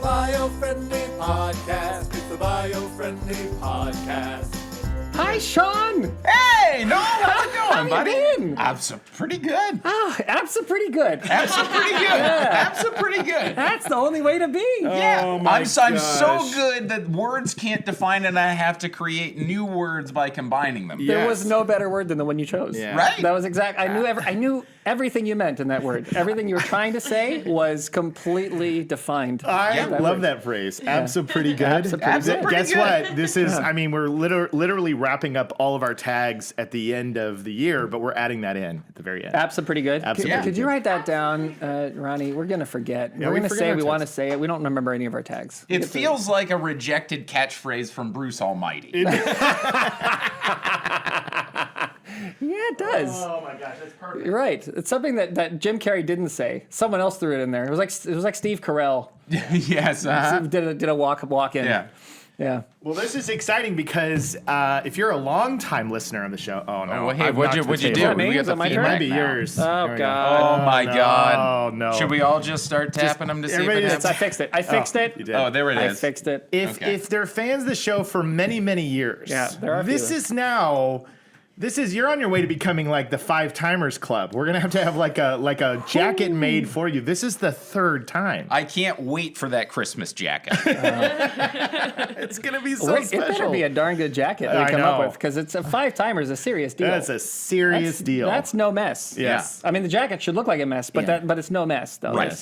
the Biofriendly Podcast. It's the Biofriendly Podcast. Hi, Shawn. Hey, Noel, how's it How going, you buddy? been? Pretty good. Apps pretty good. Pretty good. Pretty good. That's the only way to be. Yeah, Oh my I'm so gosh. good that words can't define it, and I have to create new words by combining them. There Yes. was no better word than the one you chose. Yeah. Right? That was exact. I knew everything you meant in that word. Everything you were trying to say was completely defined. I That love word. that phrase. Abso pretty good. Abso pretty Guess good. what? This is, I mean, we're literally wrapping up all of our tags at the end of the year, but we're adding that in at the very end. Apps are pretty good. Apps are Could, pretty could you good. write that down, Ronnie? We're going to forget. Yeah, we're we going to forget say our we tags. want to say it. We don't remember any of our tags. It feels like a rejected catchphrase from Bruce Almighty. Yeah, it does. Oh my gosh, that's perfect. You're right. It's something that Jim Carrey didn't say. Someone else threw it in there. It was like Steve Carell Yes. did a walk in. Yeah. Yeah. Well, this is exciting because if you're a long-time listener on the show, oh no, Oh, hey, I've what'd knocked you the do? table. me? We got Is the that my It turn? might feedback be now. yours. Oh, There we go. God. Oh my no. God. Oh no. Should we all just start tapping them to see if everybody it just- happens? I fixed it. I fixed it. You did. Oh, there it I is. fixed it. Okay. If they're fans of the show for many, many years, Yeah, there are a this few. is now. This is you're on your way to becoming like the 5 Timers Club. We're gonna have like a jacket made for you. This is the 3rd time. I can't wait for that Christmas jacket. It's gonna be so Wait, it special. better be a darn good jacket that I we come up know. with because it's a 5-timer is a serious deal. That's a serious deal. That's no mess. Yes. I mean, the jacket should look like a mess, but Yeah. but it's no mess though. Right, The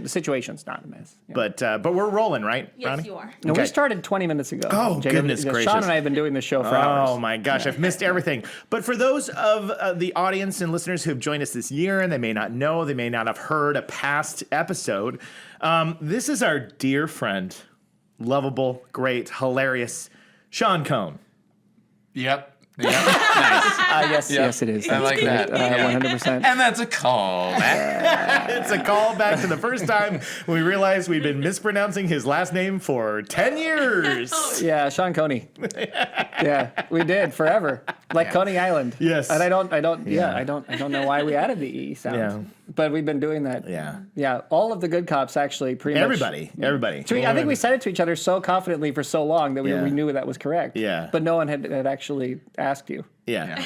situation's not a mess. Yeah. But we're rolling, right, Yes, Ronnie? you are. No, Okay. we started 20 minutes ago. Oh, goodness gracious. Shawn and I have been doing this show for Oh hours. my gosh, I've missed everything. But for those of the audience and listeners who have joined us this year and they may not know, they may not have heard a past episode, this is our dear friend, lovable, great, hilarious, Shawn Kohne. Yep. Nice. Yes, Yep. yes, it is. I That's like good. that. 100%. And that's a call. It's a callback to the first time we realized we'd been mispronouncing his last name for 10 years. Yeah, Shawn Kohne. Yeah, we did forever, like Coney Island. Yes. and I don't know why we added the E sound. Yeah. But we've been doing that. Yeah. All of the good cops actually pretty Everybody. much. I think we said it to each other so confidently for so long that we knew that was correct. Yeah. But no one had actually asked you. Yeah.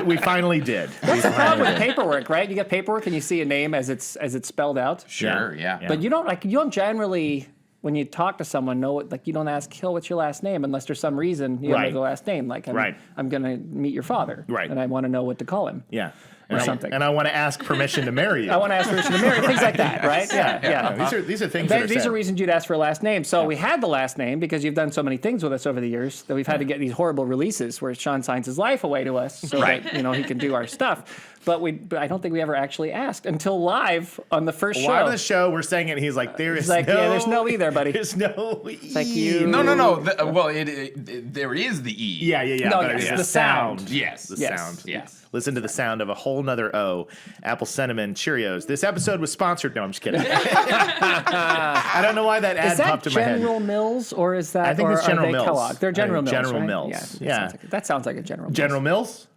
we finally did. That's the problem with paperwork, right? You get paperwork and you see a name as it's spelled out. Sure, yeah. But you don't generally, when you talk to someone, you don't ask, "Hill, what's your last name?" unless there's some reason you don't know the last name. Like, I'm going to meet your father. Right. And I want to know what to call him. Yeah. Or something. And I want to ask permission to marry you. I want to ask permission to marry, things like that, right? Yeah. These are things that are These said. are reasons you'd ask for a last name. So we had the last name because you've done so many things with us over the years that we've had to get these horrible releases where Shawn signs his life away to us so that he can do our stuff. But I don't think we ever actually asked until live on the first show. Live on the show, we're saying it, and he's like, He's like, yeah, there's no E there, buddy. There's no E. It's like you. No. There is the E. Yeah. No, but yes, it's the sound. Yes. The Yes. sound. Yes. Listen to the sound of a whole nother O. Apple Cinnamon Cheerios. This episode was sponsored. No, I'm just kidding. I don't know why that ad Is that popped in my head. General Mills or is that? I think it's or General are they Mills. Kellogg? They're General I think Mills. General right? Mills. Yeah. That sounds like a General Mills. General Mills?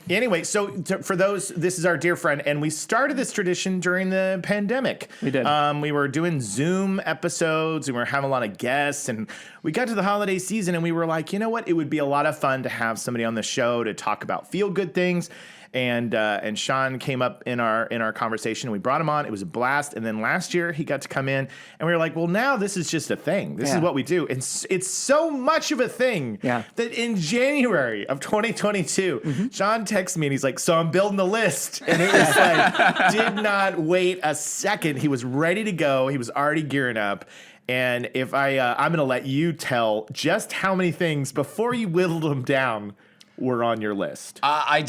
Anyway, so for those, this is our dear friend, and we started this tradition during the pandemic. We did. We were doing Zoom episodes, and we were having a lot of guests, and we got to the holiday season, and we were like, you know what? It would be a lot of fun to have somebody on the show to talk about feel-good things. And Shawn came up in our conversation. We brought him on. It was a blast. And then last year he got to come in, and we were like, well, now this is just a thing. This is what we do. And it's so much of a thing that in January of 2022, Shawn texts me and he's like, so I'm building the list. And it was like, did not wait a second. He was ready to go. He was already gearing up. And if I'm going to let you tell just how many things before you whittled them down were on your list. I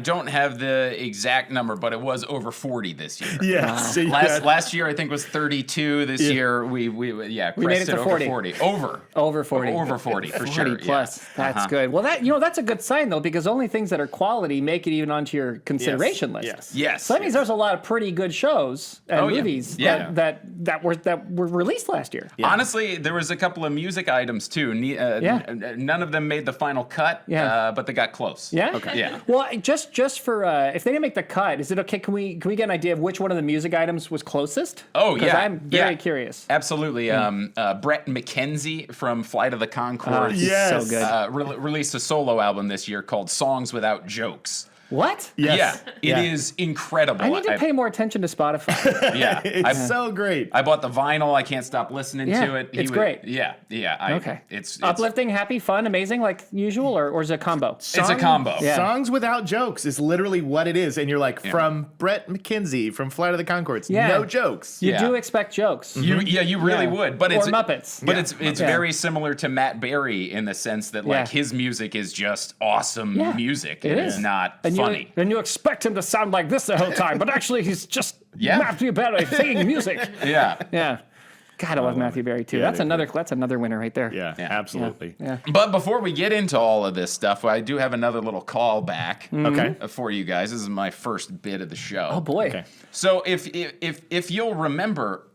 don't have the exact number, but it was over 40 this year. Yes. Last year I think was 32. This year we made it crested to over 40. 40. Over 40. Over 40 for 40 sure. plus. Yeah. That's good. Well, that's a good sign though, because only things that are quality make it even onto your consideration list. Yes. So that means there's a lot of pretty good shows and movies that were released last year. Honestly, there was a couple of music items too. None of them made the final cut. but they got close. Yeah. Okay. Yeah. Well, just for if they didn't make the cut, is it okay? Can we get an idea of which one of the music items was closest? Oh, because yeah. I'm very curious. Absolutely. Brett McKenzie from Flight of the Conchords Yes. So good. released a solo album this year called Songs Without Jokes. What? Yes. Yeah, it is incredible. I need to pay more attention to Spotify. Yeah, It's so great. I bought the vinyl. I can't stop listening Yeah, to it. it's great. Yeah. Okay. It's Uplifting, happy, fun, amazing, like usual, or is it a combo? It's a combo. Yeah. Songs without jokes is literally what it is. And you're like, from Brett McKenzie, from Flight of the Conchords. Yeah. No jokes. You Yeah. do expect jokes. You really Yeah. would, but Or it's Muppets. But Yeah. it's Yeah. very similar to Matt Berry in the sense that like Yeah. his music is just awesome Yeah. music. It It's is. not And funny. you expect him to sound like this the whole time, but actually he's just Yeah. Matthew Berry singing music. Yeah. Yeah. God, I love Matthew Berry too. Yeah, that's they're another winner right there. Yeah, Yeah. absolutely. Yeah. But before we get into all of this stuff, I do have another little call back Okay. for you guys. This is my first bit of the show. Oh boy. Okay. So if you'll remember,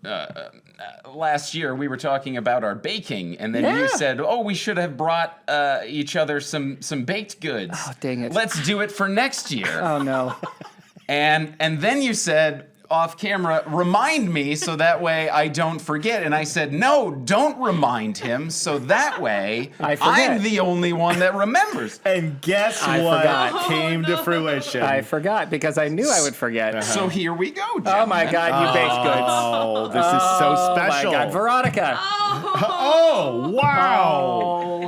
last year we were talking about our baking, and then you Yeah. said, "Oh, we should have brought each other some baked goods." Oh, dang it. Let's do it for next year. Oh no. And then you said off camera, "Remind me so that way I don't forget." And I said, "No, don't remind him so that way I forget. I'm the only one that remembers." And guess I what forgot. came to fruition? I forgot because I knew I would forget. So here we go, Oh gentlemen. my God, you baked goods. Oh, this is so Oh special. my God, Veronica. Oh, wow.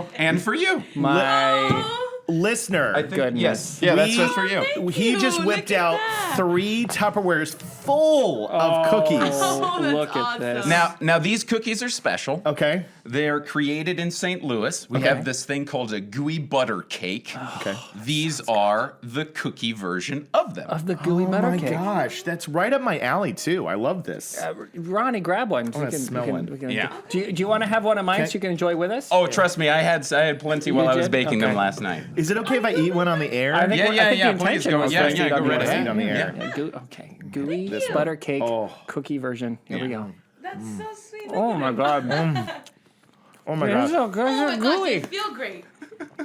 Oh And for you. my Listener, I think, goodness. Yes. Yeah, that's just for you. he you. just whipped Look at out that. 3 Tupperwares full of cookies. Oh, that's look at awesome. this. Now these cookies are special. Okay. They're created in St. Louis. We Okay. have this thing called a gooey butter cake. Okay. These are the cookie version of them. of the gooey Oh butter my cake. gosh, that's right up my alley too. I love this. Ronnie, grab one. wanna smell one. Yeah. Do you want to have one of mine so you can enjoy with us? Oh, trust me, I had plenty while I was did? baking them Okay. last night. Is it okay if I eat one on the air? I think, Yeah, I yeah, think yeah, the please intention go- was yeah, for us to yeah, eat go on the right air. ahead. on the air. Okay, gooey butter cake cookie version. Here we go. That's so sweet. Oh my God. Oh my They're gosh. so good. Oh They're my gosh, gooey. they feel great.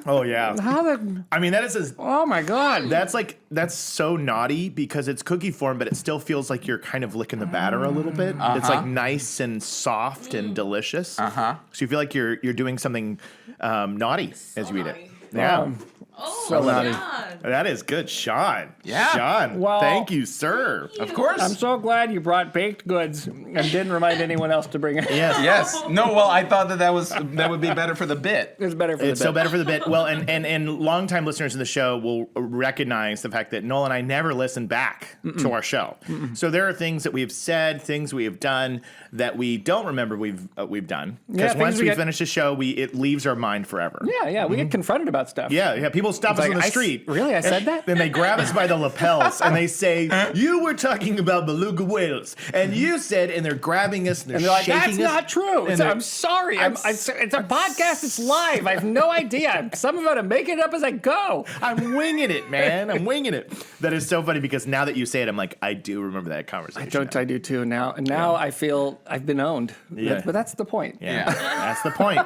Oh yeah. How the? I mean, that is Oh my God. that's so naughty because it's cookie form, but it still feels like you're kind of licking the batter a little bit. It's like nice and soft and delicious. So you feel like you're doing something naughty as you eat it. naughty. Yeah. Oh, So naughty. God. That is good, Sean. Yeah. Sean, Well- thank you, sir. Of course. I'm so glad you brought baked goods and didn't remind anyone else to bring it. Yes. Yes. No, well, I thought that would be better for the bit. It's better for It's the so bit. better for the bit. Well, and longtime listeners of the show will recognize the fact that Noel and I never listen back to our show. So there are things that we have said, things we have done that we don't remember we've done. Because things once we we get- finish the show, it leaves our mind forever. Yeah, we get confronted about stuff. Yeah. People stop us like, on the I s- street. really? I said that? Then they grab us by the lapels and they say, "You were talking about beluga whales, and you said," and they're grabbing us and they're, And they're like, shaking that's us. not true. And they're- I'm sorry. It's a podcast. It's live. I have no idea. Some of it, I'm making it up as I go. I'm winging it, man. I'm winging it. That is so funny because now that you say it, I'm like, I do remember that conversation. I do too now. And now I feel I've been owned. Yeah. But that's the point. Yeah, that's the point.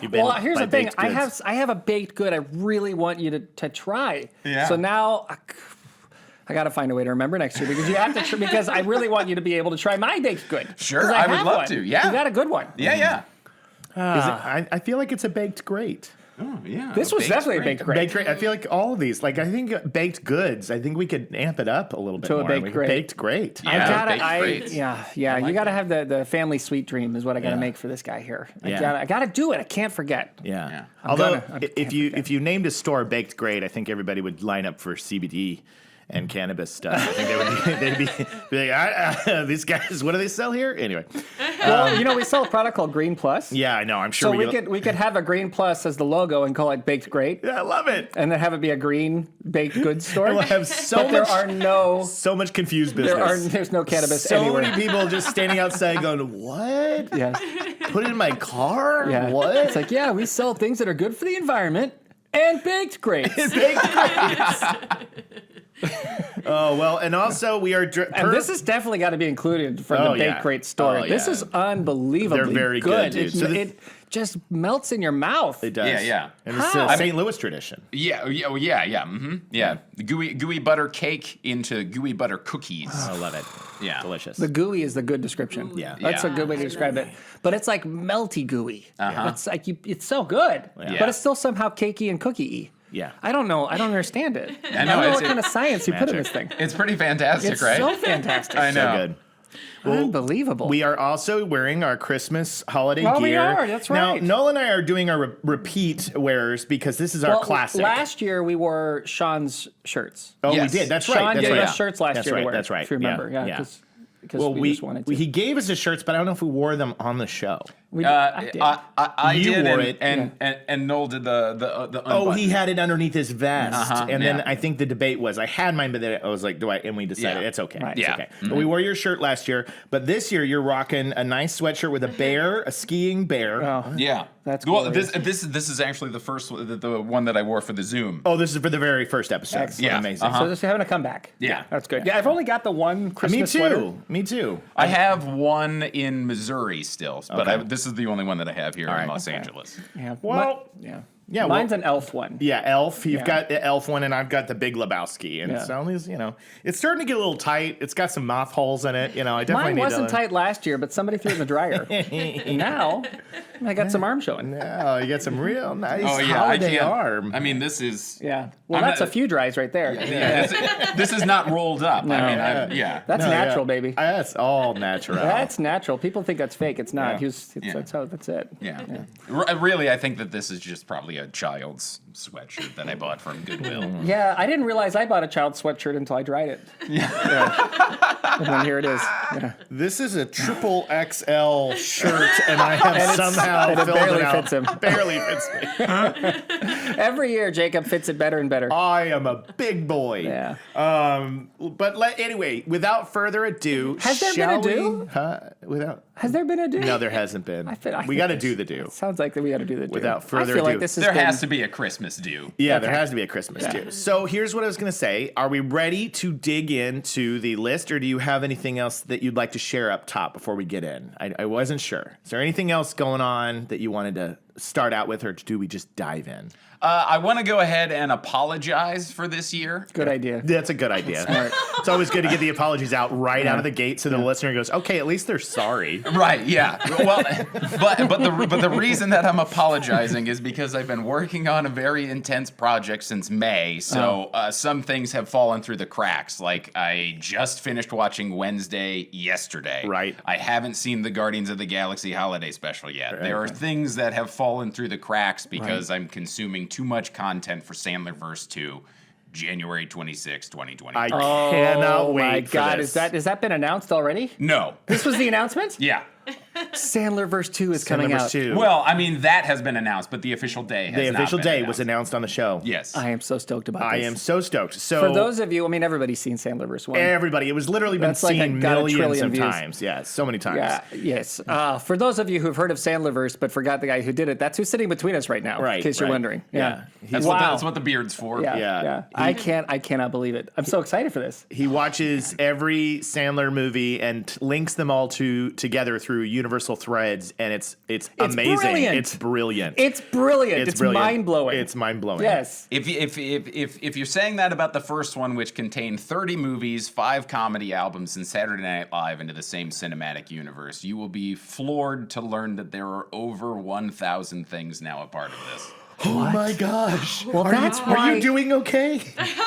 You've been Well, here's by the thing. baked I goods. have a baked good I really want you to try. Yeah. So now I got to find a way to remember next year because you have to because I really want you to be able to try my baked good. Sure, 'Cause I would have love one. to, yeah. You got a good one. Yeah. I feel like it's a baked great. Oh, yeah. This was definitely a baked great. Baked great. I feel like all of these, like I think baked goods. I think we could amp it up a little bit To a more. baked Like, great. Baked great. Yeah. baked greats. Yeah. You got to have the family sweet dream is what I got to Yeah. make for this guy here. Yeah. I got to do it. I can't forget. Yeah. Yeah. Although I if can't you named a store baked great, I think everybody would line up for CBD and cannabis stuff. I think they'd be like, these guys, what do they sell here? Anyway. Well, we sell a product called Green Plus. Yeah, I know. I'm sure So we could have a Green Plus as the logo and call it Baked Great, Yeah, I love it. and then have it be a green baked goods store. We'll have so but there much are no so much confused business. there's no cannabis so anywhere. many people just standing outside going, "What? Yeah. Put it in my car? Yeah. What?" It's like, yeah, we sell things that are good for the environment and baked greats. Baked greats. Oh well, and also we are. And this has definitely got to be included for Oh, the yeah. Baked Great store. Oh, This yeah. is unbelievably They're very good, dude. It, So it just melts in your mouth. It does. Yeah. And it's How? a St. Louis tradition. Yeah. Yeah. The gooey butter cake into gooey butter cookies. I love it. Yeah. Delicious. The gooey is the good description. Yeah. That's a good way to describe it. But it's like melty gooey. It's like it's so good, but it's still somehow cakey and cookie-y. Yeah. I don't know. I don't understand it. I know, don't know it's- what kind of science you put in this thing. It's pretty fantastic, It's right? so fantastic. I know. So good. Unbelievable. We are also wearing our Christmas holiday Oh, gear. we are. That's right. Now, Noel and I are doing our repeat wearers because this is our classic. Last year we wore Sean's shirts. Oh, Yes. we did. That's Sean right. That's gave right. us shirts last That's year right. to wear. That's right. If you remember. Yeah. Because Well, we just wanted to. he gave us the shirts, but I don't know if we wore them on the show. I did. I You did, wore and, it. and Noel did the Oh, unbutton. he had it underneath his vest, and then yeah. I think the debate was I had mine, but then I was like, "Do I?" And we decided Yeah. it's okay. Right. It's Yeah. okay. But we wore your shirt last year, but this year you're rocking a nice sweatshirt with a bear, a skiing bear. Oh. Yeah, That's well. glorious. This is actually the first the one that I wore for the Zoom. Oh, this is for the very first episode. Excellent. Yeah. Amazing. So just having a comeback. Yeah. That's good. Yeah, I've only got the one Me Christmas too. sweater. Me too. I have one in Missouri still, but Okay. this is the only one that I have here in right. Los Angeles. Yeah. Well, yeah. yeah, Mine's an elf one. Yeah, Elf. You've Yeah. got the Elf one, and I've got the Big Lebowski. And Yeah. so these, it's starting to get a little tight. It's got some moth holes in it. I definitely Mine need wasn't to. tight last yeght, but somebody threw it in the dryer. Now I got some arm showing. Oh, you got some real nice Oh yeah, I holiday can't. arm. I mean, this is Yeah. Well, I'm that's not- a few dries right there. yeah, this is not rolled up. I mean, yeah. That's No, natural, yeah. baby. That's all natural. That's natural. People think that's fake. It's not. Yeah. Yeah. That's it. Yeah. Really, I think that this is just probably a child's sweatshirt that I bought from Goodwill. Yeah, I didn't realize I bought a child's sweatshirt until I dried it. Yeah. And then here it is. Yeah. This is a triple XL shirt, and I have somehow and it filled barely it out. fits him. Barely fits me. Every year, Jacob fits it better and better. I am a big boy. Yeah. But anyway, without further ado, Has there been shall a do? we- Huh? Without? Has there been a do? No, there hasn't been. I We think got to there's- do the do. Sounds like that we got to do the do. Without further I feel ado. like this has There been, has to be a Christmas due. Yeah, there has to be a Christmas too. So here's what I was going to say. Are we ready to dig into the list, or do you have anything else that you'd like to share up top before we get in? I wasn't sure. Is there anything else going on that you wanted to start out with, or do we just dive in? I want to go ahead and apologize for this year. Good idea. That's a good idea. It's always good to get the apologies out right out of the gate, so the listener goes, "Okay, at least they're sorry." Right, yeah. Well, but the reason that I'm apologizing is because I've been working on a very intense project since May, so some things have fallen through the cracks. Like I just finished watching Wednesday yesterday. Right. I haven't seen the Guardians of the Galaxy holiday special yet. There are things that have fallen through the cracks because I'm consuming too much content for Sandlerverse 2. January 26, 2020. I cannot Oh wait my for God! this. Has that been announced already? No. This was the announcement. Yeah. Sandlerverse 2 is coming Number out. 2. Well, I mean, that has been announced, but the official day has the not official been day announced. was announced on the show. Yes. I am so stoked about I this. am so stoked. So For those of you, I mean, everybody's seen Sandlerverse 1. everybody, it was literally been That's like seen got a millions trillion of views. times. Yeah, so many times. Yeah, yes. For those of you who've heard of Sandlerverse but forgot the guy who did it, that's who's sitting between us right now, Right, in case you're right. wondering. Yeah. That's, Wow. that's what the beard's for. Yeah, Yeah. yeah. I cannot believe it. I'm so excited for this. He watches every Sandler movie and links them all together through universal threads, and it's amazing. brilliant. It's brilliant. It's brilliant. It's brilliant. mind blowing. It's mind blowing. Yes. If you're saying that about the first one, which contained 30 movies, 5 comedy albums, and Saturday Night Live into the same cinematic universe, you will be floored to learn that there are over 1,000 things now a part of this. Oh my gosh. Well, that's Are why. you doing okay?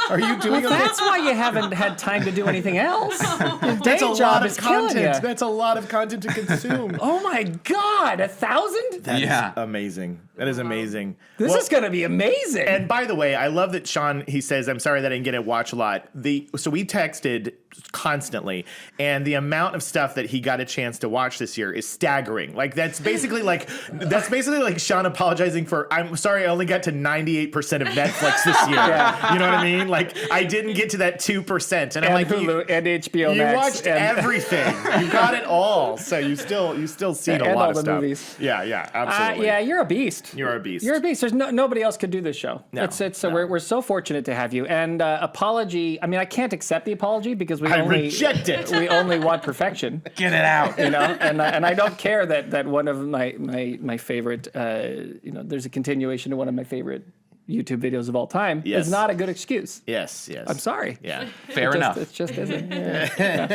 Are you doing okay? That's why you haven't had time to do anything else. Your day That's a job lot of is killing content. you. That's a lot of content to consume. Oh my God, 1,000? That is Yeah. amazing. That is amazing. This Well, is going to be amazing. And by the way, I love that Shawn, he says, I'm sorry that I didn't get to watch a lot. So we texted constantly, and the amount of stuff that he got a chance to watch this year is staggering. Like that's basically like Shawn apologizing for, I'm sorry I only got to 98% of Netflix this year. Yeah. You know what I mean? Like I didn't get to that 2%. And I'm like, Hulu and HBO you Max. watched and, everything. You got it all. So you still seen a And lot all of the stuff. movies. Yeah, absolutely. yeah, you're a beast. You're a beast. You're a beast. There's nobody else could do this show. No, So we're so fortunate to have you. And apology. I mean, I can't accept the apology because because we I only reject it. We only want perfection. Get it out. You know, and I don't care that one of my favorite, there's a continuation to one of my favorite YouTube videos of all time. Yes. Is not a good excuse. Yes, yes. I'm sorry. Yeah. Fair enough. It just isn't. Yeah.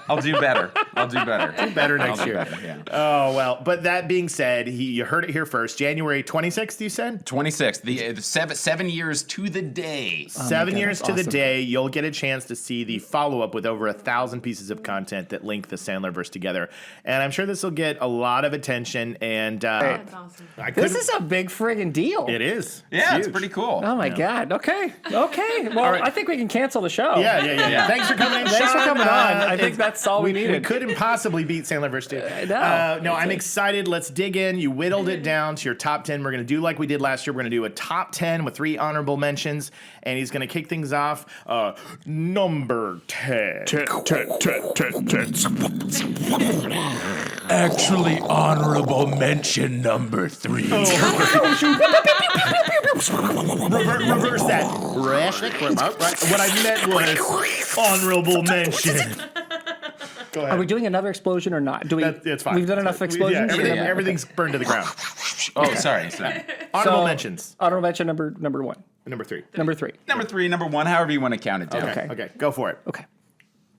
I'll do better. I'll do better. Better next I'll do year. better, yeah. Oh, well. But that being said, you heard it here first. January 26th, you said? 26th. The 7 years to the day. 7 years that's to the awesome. day, you'll get a chance to see the follow-up with over 1,000 pieces of content that link the Sandlerverse together. And I'm sure this will get a lot of attention. And That's awesome. This is a big friggin' deal. it is. Yeah, it's huge. pretty cool. Oh my God. Okay. Well, right. I think we can cancel the show. Yeah. Thanks for coming in, Thanks for Shawn. coming on. I think that's all we We needed. couldn't possibly beat Sandlerverse 2. know. No, I'm excited. Let's dig in. You whittled it down to your top 10. We're going to do like we did last year. We're going to do a top 10 with 3 honorable mentions. And he's going to kick things off. Number 10. Actually, honorable mention number 3. Reverse that. What I meant was honorable mention. Go ahead. Are we doing another explosion or not? Do we? It's fine. We've done enough explosions. Everything's burned to the ground. Oh, sorry. Honorable mentions. Honorable mention number one. Number 3. Number 3. Number 3, number 1, however you want to count it down. Okay. Go for it. Okay.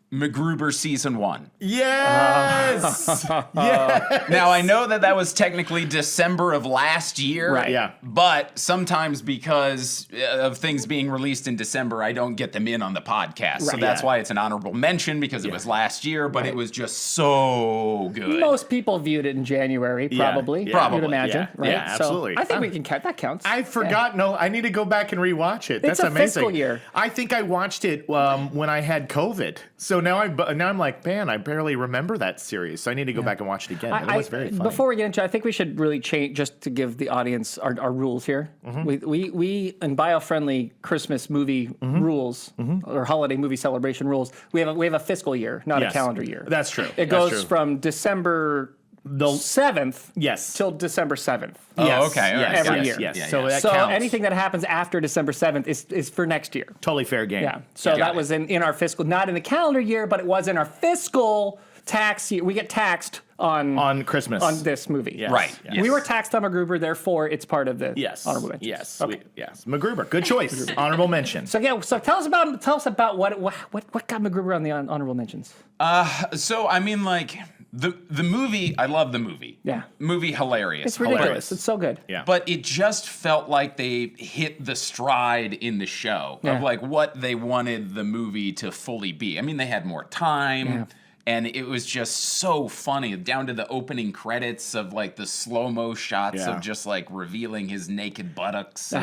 MacGruber season 1. Yes. Now I know that was technically December of last year. Right. Yeah. But sometimes because of things being released in December, I don't get them in on the podcast. So Right. that's Yeah. why it's an honorable mention because it was last year, but it was just so good. Most people viewed it in January, probably. yeah. You'd Probably, imagine, yeah. right? Yeah, absolutely. So I think we can count. That counts. I forgot. No, I need to go back and rewatch it. That's It's a amazing. fiscal year. I think I watched it when I had COVID. So now I'm like, man, I barely remember that series. So I need to go back and watch it again. It was very funny. Before we get into it, I think we should really change, just to give the audience our rules here. Mm-hmm. We in Biofriendly Christmas movie rules or holiday movie celebration rules, we have a fiscal year, not Yes. a calendar year. That's true. It That's goes true. from December 7th Yes. till December 7th. Oh, okay. All right. Yes, Every yes, year. Yes. Yeah, So yeah. that So counts. anything that happens after December 7th is for next year. Totally fair game. Yeah. So Got that it. was in our fiscal, not in the calendar year, but it was in our fiscal tax year. We get taxed on Christmas. on this movie. Yes. Right. Yes. We were taxed on MacGruber, therefore it's part of the Yes. honorable mentions. Yes. Okay. Yes. MacGruber. Good choice. Honorable mention. So tell us about what got MacGruber on the honorable mentions. So I mean, like the movie. I love the movie. Yeah. Movie hilarious. It's ridiculous. Hilarious. It's so good. Yeah. But it just felt like they hit the stride in the show Yeah. of like what they wanted the movie to fully be. I mean, they had more time. Yeah. And it was just so funny, down to the opening credits of like the slow-mo shots Yeah. of just like revealing his naked buttocks.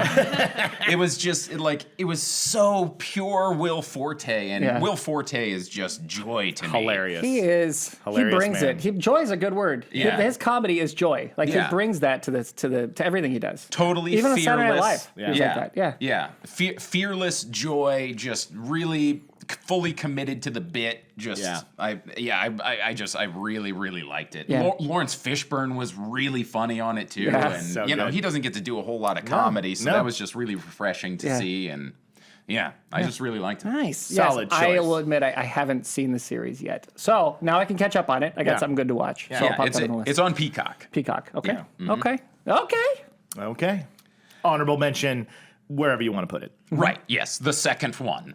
It was just it was so pure Will Forte, and Yeah. Will Forte is just joy to me. Hilarious. He is. Hilarious He brings man. it. Joy is a good word. Yeah. His comedy is joy. Like Yeah. he brings that to everything he does. Totally Even on fearless. Saturday Night Live. Yeah. He was like that. Yeah. Fearless joy, just really fully committed to the bit. Just I really liked it. Yeah. Lawrence Fishburne was really funny on it too, Yeah. and So you know good. he doesn't get to do a whole lot of comedy, so no. that was just really refreshing to Yeah. see, and I just really liked it. Nice. Solid yes, I choice. will admit I haven't seen the series yet. So now I can catch up on it. I got Yeah. something good to watch. So I'll Yeah, pop that on the list. it's on Peacock. Peacock. Okay. Yeah. Mm-hmm. Okay. Okay. Okay. Honorable mention wherever you want to put it. Right. Yes, the second one.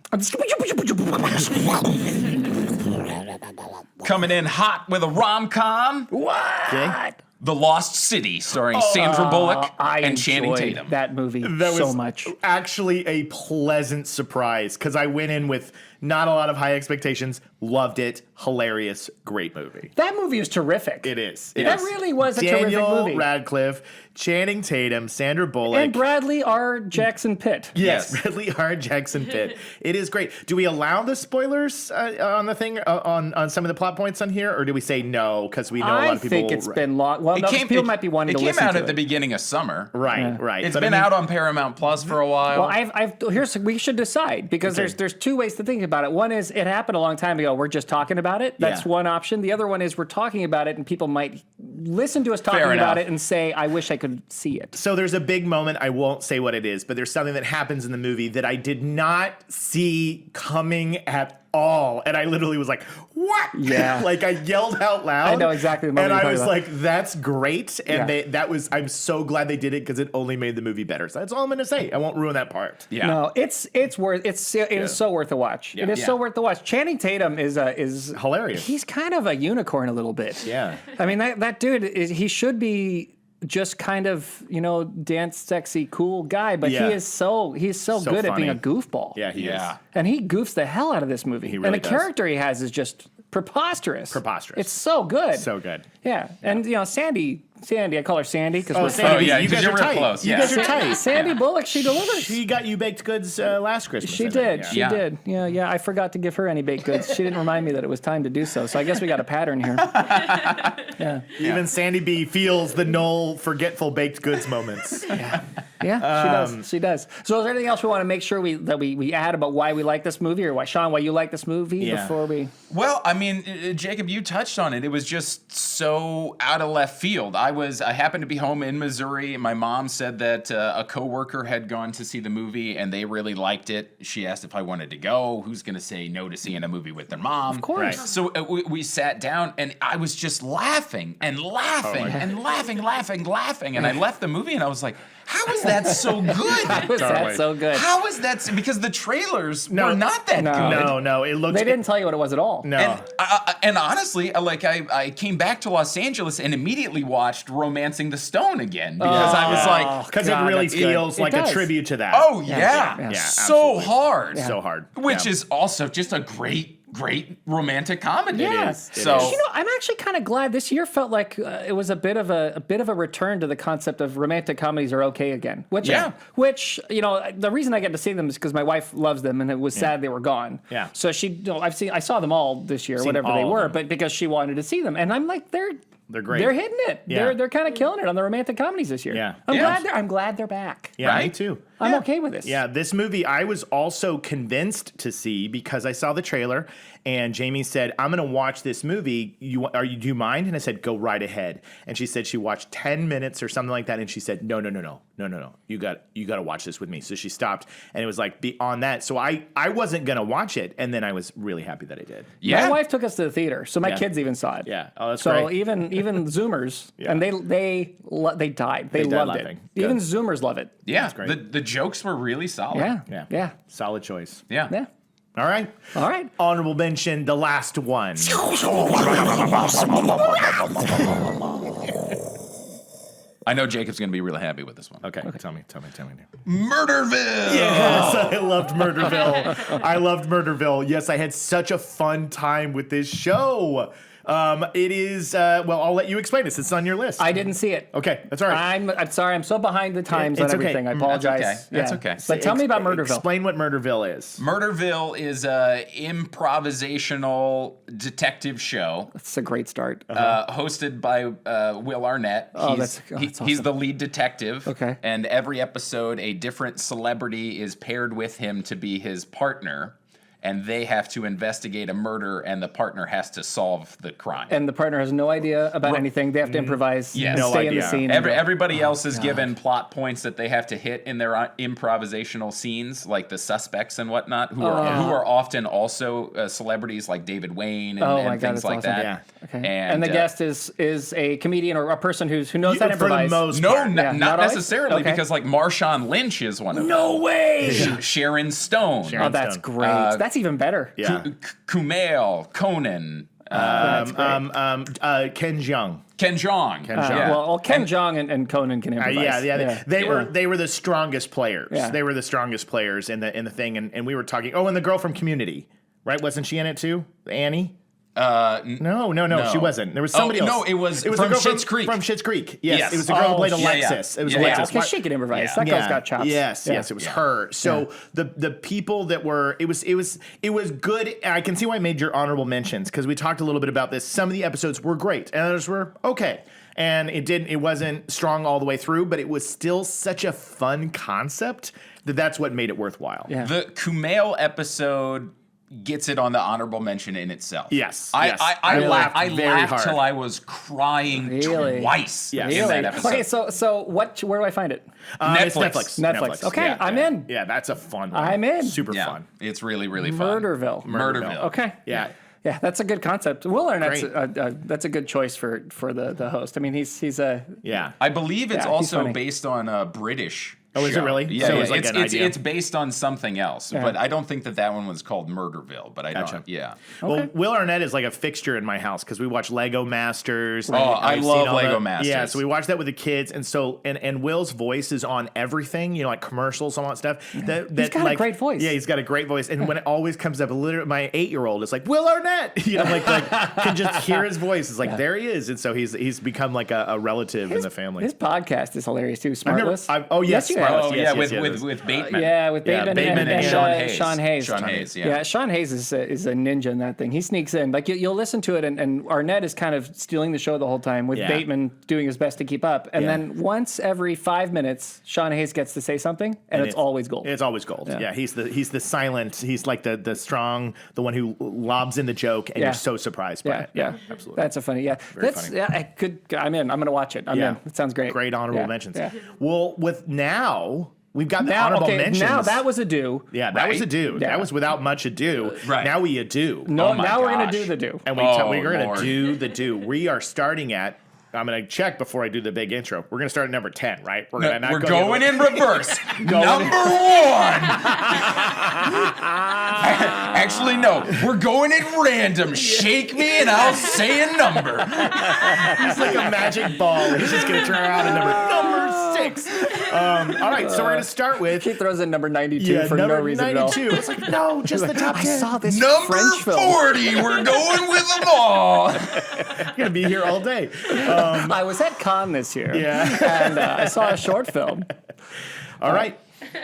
Coming in hot with a rom-com, Okay. The Lost City, starring Sandra Bullock I and Channing enjoyed Tatum. that movie That so was much. actually a pleasant surprise because I went in with not a lot of high expectations. Loved it. Hilarious. Great movie. That movie is terrific. It is. That really was a Daniel terrific movie. Radcliffe, Channing Tatum, Sandra Bullock. And Bradley R. Jackson Pitt. Yes, Yes. Bradley R. Jackson Pitt. It is great. Do we allow the spoilers on the thing on some of the plot points on here, or do we say no because we know a lot I of people? think it's been long. Well, no, people might be wanting to It listen came out to at the it. beginning of summer. right, right. It's But been I mean, out on Paramount Plus for a while. Well, we should decide because there's two ways to think about it. One is it happened a long time ago. We're just talking about it. That's Yeah. one option. The other one is we're talking about it and people might listen to us talking Fair about enough. it and say, I wish I could see it. So there's a big moment. I won't say what it is, but there's something that happens in the movie that I did not see coming at all. And I literally was like, what? Yeah. Like I yelled out loud. I know exactly the moment And you're I was talking like, that's great. And Yeah. I'm so glad they did it because it only made the movie better. So that's all I'm going to say. I won't ruin that part. Yeah. No, it is so worth the watch. It is so worth the watch. Channing Tatum is Hilarious. He's kind of a unicorn a little bit. Yeah. I mean that dude he should be just kind of, dance sexy cool guy, but Yeah. he's so good at being a funny. goofball. Yeah, he Yeah. is. And he goofs the hell out of this movie. really and the does. character he has is just preposterous. It's so good. So good. Yeah. And Sandy, I call her Sandy because Oh, we're Sandy, Oh, yeah, you 'cause guys you're are real tight. close, You yeah. guys are tight. Sandy Bullock, she delivers. She got you baked goods last Christmas. She I think. did. Yeah. She Yeah. did. Yeah. I forgot to give her any baked goods. She didn't remind me that it was time to do so. So I guess we got a pattern here. Yeah. Even Sandy B feels the Noel forgetful baked goods moments. Yeah, she does. She does. So is there anything else we want to make sure we add about why we like this movie, or why you like this movie Yeah. before we? Well, I mean, Jacob, you touched on it. It was just so out of left field. I happened to be home in Missouri. My mom said that a coworker had gone to see the movie and they really liked it. She asked if I wanted to go. Who's going to say no to seeing a movie with their mom? Of course. Right. So we sat down and I was just laughing and laughing and laughing. And I left the movie and I was like, how is that so good? How was that so good? How is that? Because the trailers were not that No. good. No, it looked. They didn't tell you what it was at all. No. And honestly, I came back to Los Angeles and immediately watched *Romancing the Stone* again because I was like, Because it God, really that's good. feels It like a does. tribute to that. oh yeah, Yeah, so absolutely. hard, So hard. which Yeah. is also just a great romantic comedy. Yes. So I'm actually kind of glad this year felt like it was a bit of a return to the concept of romantic comedies are okay again. Which the reason I get to see them is because my wife loves them, and it was sad they were gone. Yeah. So I saw them all this year, whatever they all of were, them. but because she wanted to see them, and I'm like they're great. They're hitting it. Yeah. They're kind of killing it on the romantic comedies this year. Yeah. I'm glad they're back. Yeah, me Right? too. I'm okay with this. Yeah, this movie I was also convinced to see because I saw the trailer and Jamie said, "I'm going to watch this movie. Do you mind?" And I said, "Go right ahead." And she said she watched 10 minutes or something like that, and she said, "No. You got to watch this with me." So she stopped, and it was like beyond that. So I wasn't going to watch it, and then I was really happy that I did. yeah, My wife took us to the theater, so my Yeah. kids even saw it. Yeah. Oh, that's So great. even Zoomers, and they died. They died loved laughing. it. Good. Even Zoomers love it. yeah. great. The jokes were really solid. Yeah. Solid choice. yeah. All right. All right. Honorable mention, the last one. I know Jacob's going to be really happy with this one. Okay. Tell me. Murderville. Yes, I loved Murderville. Yes, I had such a fun time with this show. It is, I'll let you explain this. It's on your list. I didn't see it. Okay, that's all right. I'm sorry. I'm so behind the times It's on okay. everything. I That's apologize. okay. That's okay. But tell me about Murderville. Explain what Murderville is. Murderville is a improvisational detective show It's a great start. hosted by Will Arnett. That's He's awesome. the lead detective. Okay. And every episode, a different celebrity is paired with him to be his partner. And they have to investigate a murder, and the partner has to solve the crime. And the partner has no idea about anything. They have to improvise Yes. and No stay in the idea. scene. Everybody else is given plot points that they have to hit in their improvisational scenes, like the suspects and whatnot, who are often also celebrities like David Wayne and, Oh and my God, things that's like awesome. that. Yeah. Okay. And the guest is a comedian or a person who knows how to For the improvise. most No, part. not not always? necessarily, Okay. because like Marshawn Lynch is one of them. No way! Sharon Stone, Oh, that's Stone. great. That's even better. Yeah. Kumail, Conan, That's great. Ken Jeong. Ken Jeong. Well, Ken Jeong and Conan can improvise. They were the strongest players. Yeah. They were the strongest players in the thing, and we were talking. Oh, and the girl from Community, right? Wasn't she in it too? Annie. No, she wasn't. There was somebody else. No, it was the from girl Schitt's Creek. From Schitt's Creek. Yes, Yes. it was the girl who played Oh, yeah, Alexis. yeah. It was Yeah, Alexis. Because she can improvise. Yeah. That girl's got chops. Yes, it was her. So the people that were it was good. I can see why I made your honorable mentions because we talked a little bit about this. Some of the episodes were great, and others were okay. And it wasn't strong all the way through, but it was still such a fun concept that's what made it worthwhile. Yeah. The Kumail episode gets it on the honorable mention in itself. Yes, I yes. I, I I laughed laughed very hard. till I was crying Really? twice Yes. in that episode. Okay, so where do I find it? It's Netflix. Netflix. Okay, Yeah. I'm in. Yeah, that's a fun one. I'm in. Super Yeah, fun. it's really, really fun. Murderville. Okay. Yeah. Yeah, that's a good concept. Will Arnett's Great. that's a good choice for the host. I mean, he's a Yeah. I believe it's Yeah, he's also funny. based on a British. Oh, is it show. really? Yeah, So yeah. it's like an idea. It's based on something else, but I don't think that one was called Murderville. But I Gotcha. don't. Yeah. Well, Will Arnett is like a fixture in my house because we watch Lego Masters. Oh, I I've love seen all Lego Masters. Yeah, so we watch that with the kids, and so and Will's voice is on everything, you know, like commercials, all that stuff. That He's got a great voice. Yeah, he's got a great voice, and when it always comes up, literally, my 8-year-old is like Will Arnett, you know, like can just hear his voice. It's like there he is, and so he's become like a relative in the family. his podcast is hilarious too. Smartless. Oh yes, Yes, you have. Smartless. Oh yes, yeah, yes, yes. with Bateman. Yeah, with Yeah, Bateman, Bateman and Shawn Hayes. Sean Hayes. Shawn Hayes, yeah. Yeah, Sean Hayes is a ninja in that thing. He sneaks in. Like you'll listen to it, and Arnett is kind of stealing the show the whole time with Yeah. Bateman doing his best to keep up. And Yeah. then once every 5 minutes, Sean Hayes gets to say something, and it's always gold. It's always gold. Yeah, he's the silent. He's like the strong, the one who lobs in the joke, and Yeah. you're so surprised by Yeah, it. yeah, absolutely. That's a funny. Yeah, that's funny. yeah. I'm in. I'm gonna watch it. I'm in. It sounds great. Great honorable Yeah, mentions. yeah. Well, with now we've got the Now, honorable okay, mentions. now that was a do. yeah, that was right? a do. Yeah. That was without much ado. Right. Now we a do. No, Oh my now we're gonna gosh. do the do. And Oh, we're going Lord. to do the do. We are starting at. I'm going to check before I do the big intro. We're going to start at number 10, right? We're gonna not We're go going in reverse. Number one. Actually, no. We're going in random. Shake me and I'll say a number. It's like a magic ball. He's just going to turn around and number 6. All right, so we're going to start with He throws in number 92 for no number reason 92. at all. It's like, no, just the top 10. I saw this Number French film. 40. We're going with them all. You're going to be here all day. I was at Cannes this year. Yeah. And I saw a short film. All right.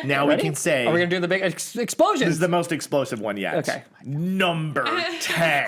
Now we can say Are we gonna do the big explosions? this is the most explosive one yet. Okay. Number 10.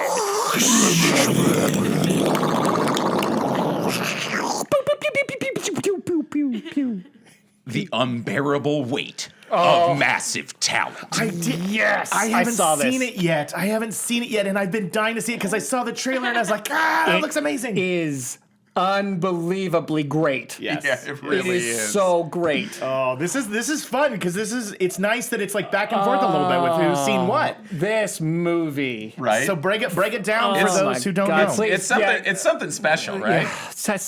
The unbearable weight of massive talent. I did. Yes, I haven't saw this. seen it yet. And I've been dying to see it because I saw the trailer and I was like, that looks amazing. Is unbelievably great. Yes. Yeah, it It really is is. so great. Oh, this is fun because it's nice that it's like back and forth a little bit with who's seen what. This movie. Right? So break it down for Oh those my who don't God, know. please. it's something. Yeah. It's something special, right? Set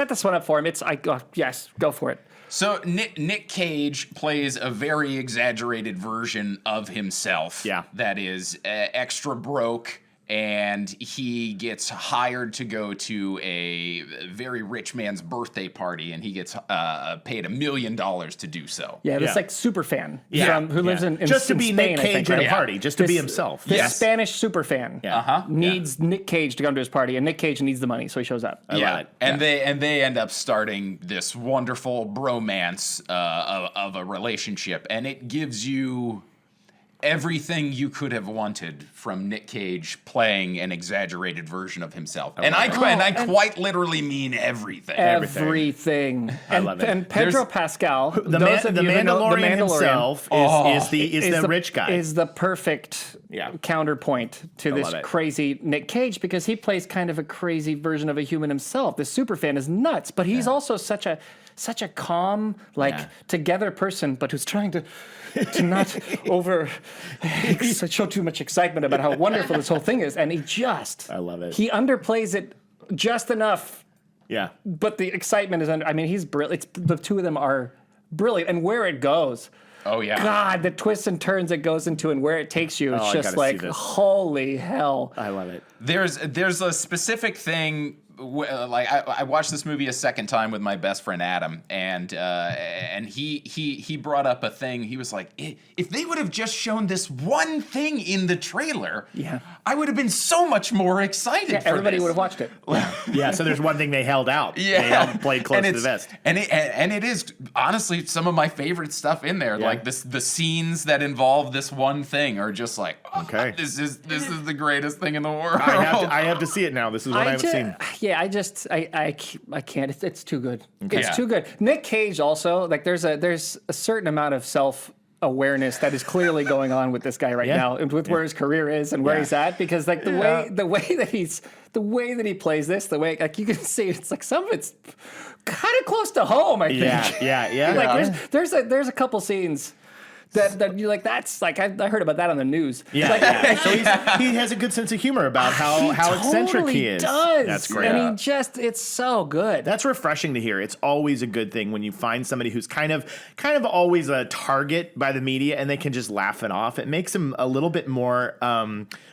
this one up for him. Yes, go for it. So Nick Cage plays a very exaggerated version of himself. Yeah. That is extra broke, and he gets hired to go to a very rich man's birthday party, and he gets paid $1 million to do so. Yeah, this Yeah. like super fan Yeah. who lives in just to in be Spain, Nick I Cage think, at right? a party, just to be himself. This Yes. Spanish super fan Yeah. needs Nick Cage to come to his party, and Nick Cage needs the money, so he shows up. I love it. And they end up starting this wonderful bromance of a relationship, and it gives you everything you could have wanted from Nick Cage playing an exaggerated version of himself. And I quite literally mean everything. Everything. And, love it. and Pedro There's- Pascal, The those of you who know Mandalorian the Mandalorian himself is the rich guy. Is the perfect counterpoint to this love it. crazy Nick Cage because he plays kind of a crazy version of a human himself. The super fan is nuts, but he's also such a calm, together person, but who's trying to not show too much excitement about how wonderful this whole thing is. And I love it. He underplays it just enough, Yeah. but the excitement is under. I mean, he's brilliant. The two of them are brilliant, and where it goes. Oh yeah. God, the twists and turns it goes into and where it takes you, it's I just gotta like, see this. holy hell. I love it. There's a specific thing. I watched this movie a second time with my best friend Adam, and he brought up a thing. He was like, if they would have just shown this one thing in the trailer, I would have been so much more excited. For Everybody this. would have watched it. Yeah, so there's one thing they held out. Yeah, They played close to the vest. and it is honestly some of my favorite stuff in there. Yeah. Like the scenes that involve this one thing are just like, Okay. this is the greatest thing in the world. I have to see it now. This is what I haven't seen. Yeah, I can't. It's too good. It's Yeah. too good. Nick Cage also, like there's a certain amount of self awareness that is clearly going on with this guy right now, and with where his career is and where he's at. Because like the way that he plays this, the way like you can see, it's like some of it's kind of close to home. I think. Yeah. Like there's a couple scenes. That you're like, that's like I heard about that on the news. Yeah, Like, So he has a good sense of humor about how eccentric he is. Does. That's great. And it's so good. That's refreshing to hear. It's always a good thing when you find somebody who's kind of always a target by the media and they can just laugh it off. It makes him a little bit more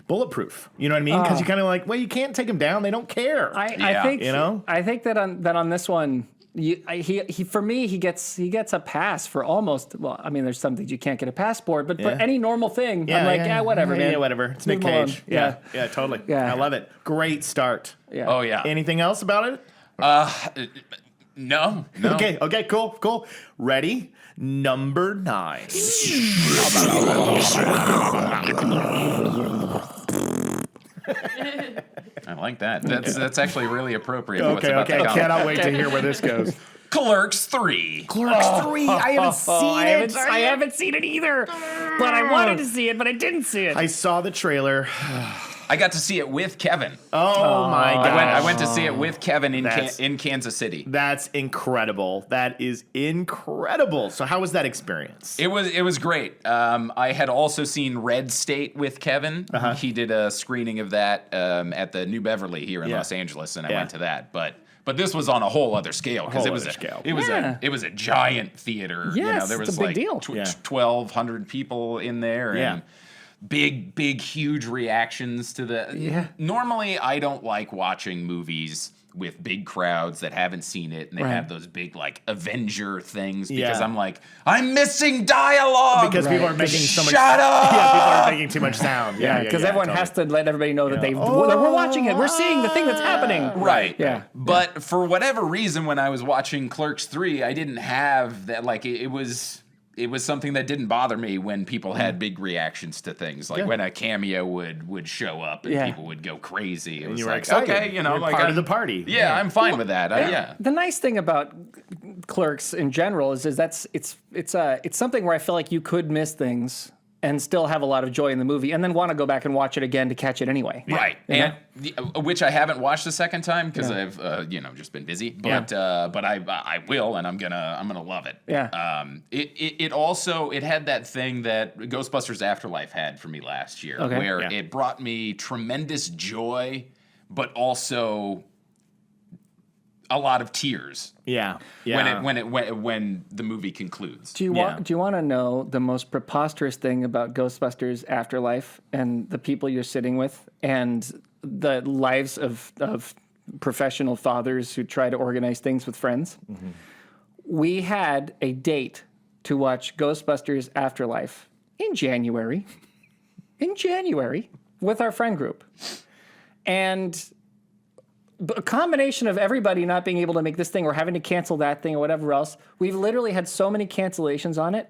bulletproof. You know what I mean? Because you kind of like, well, you can't take him down. They don't care. I think I think that on this one. For me, he gets a pass for almost. Well, I mean, there's some things you can't get a passport, but any normal thing, I'm like, whatever, man. Yeah, whatever. It's Nick Leave him Cage. alone. Yeah, totally. Yeah. I love it. Great start. Yeah. Oh yeah. Anything else about it? No. Okay, cool. Ready? Number 9. I like that. That's actually really appropriate. for what's Okay. about to come. Cannot wait to hear where this goes. Clerks 3. Clerks 3. I haven't seen it. I haven't seen it either, but I wanted to see it, but I didn't see it. I saw the trailer. I got to see it with Kevin. Oh my god! I went to see it with Kevin in Kansas City. That's incredible. That is incredible. So how was that experience? It was great. I had also seen Red State with Kevin. He did a screening of that at the New Beverly here in Los Angeles, and I went to that. But this was on a whole other scale because it was a giant theater. Yes, there was it's a big like deal. 1,200 people in there. And big, huge reactions to the. Yeah. Normally, I don't like watching movies with big crowds that haven't seen it, and they have those big like Avenger things because I'm like, I'm missing dialogue Because people are making so much. Shut up! Yeah, people are making too much sound. Because everyone has to let everybody know that that we're watching it. We're seeing the thing that's happening. Right. Yeah. But for whatever reason, when I was watching Clerks 3, I didn't have that. Like it was something that didn't bother me when people had big reactions to things, like when a cameo would show up and people would go crazy. It was you were like, excited. okay, You're like part of the party. Yeah, I'm fine with that. The nice thing about Clerks in general is that it's something where I feel like you could miss things and still have a lot of joy in the movie, and then want to go back and watch it again to catch it anyway. Right, and which I haven't watched the second time because I've just been busy. But I will, and I'm gonna love it. Yeah. It also had that thing that Ghostbusters Afterlife had for me last year, where it brought me tremendous joy, but also a lot of tears. Yeah. When the movie concludes. Do you want to know the most preposterous thing about Ghostbusters Afterlife and the people you're sitting with and the lives of professional fathers who try to organize things with friends? Mm-hmm. We had a date to watch Ghostbusters Afterlife in January with our friend group. And a combination of everybody not being able to make this thing or having to cancel that thing or whatever else, we've literally had so many cancellations on it.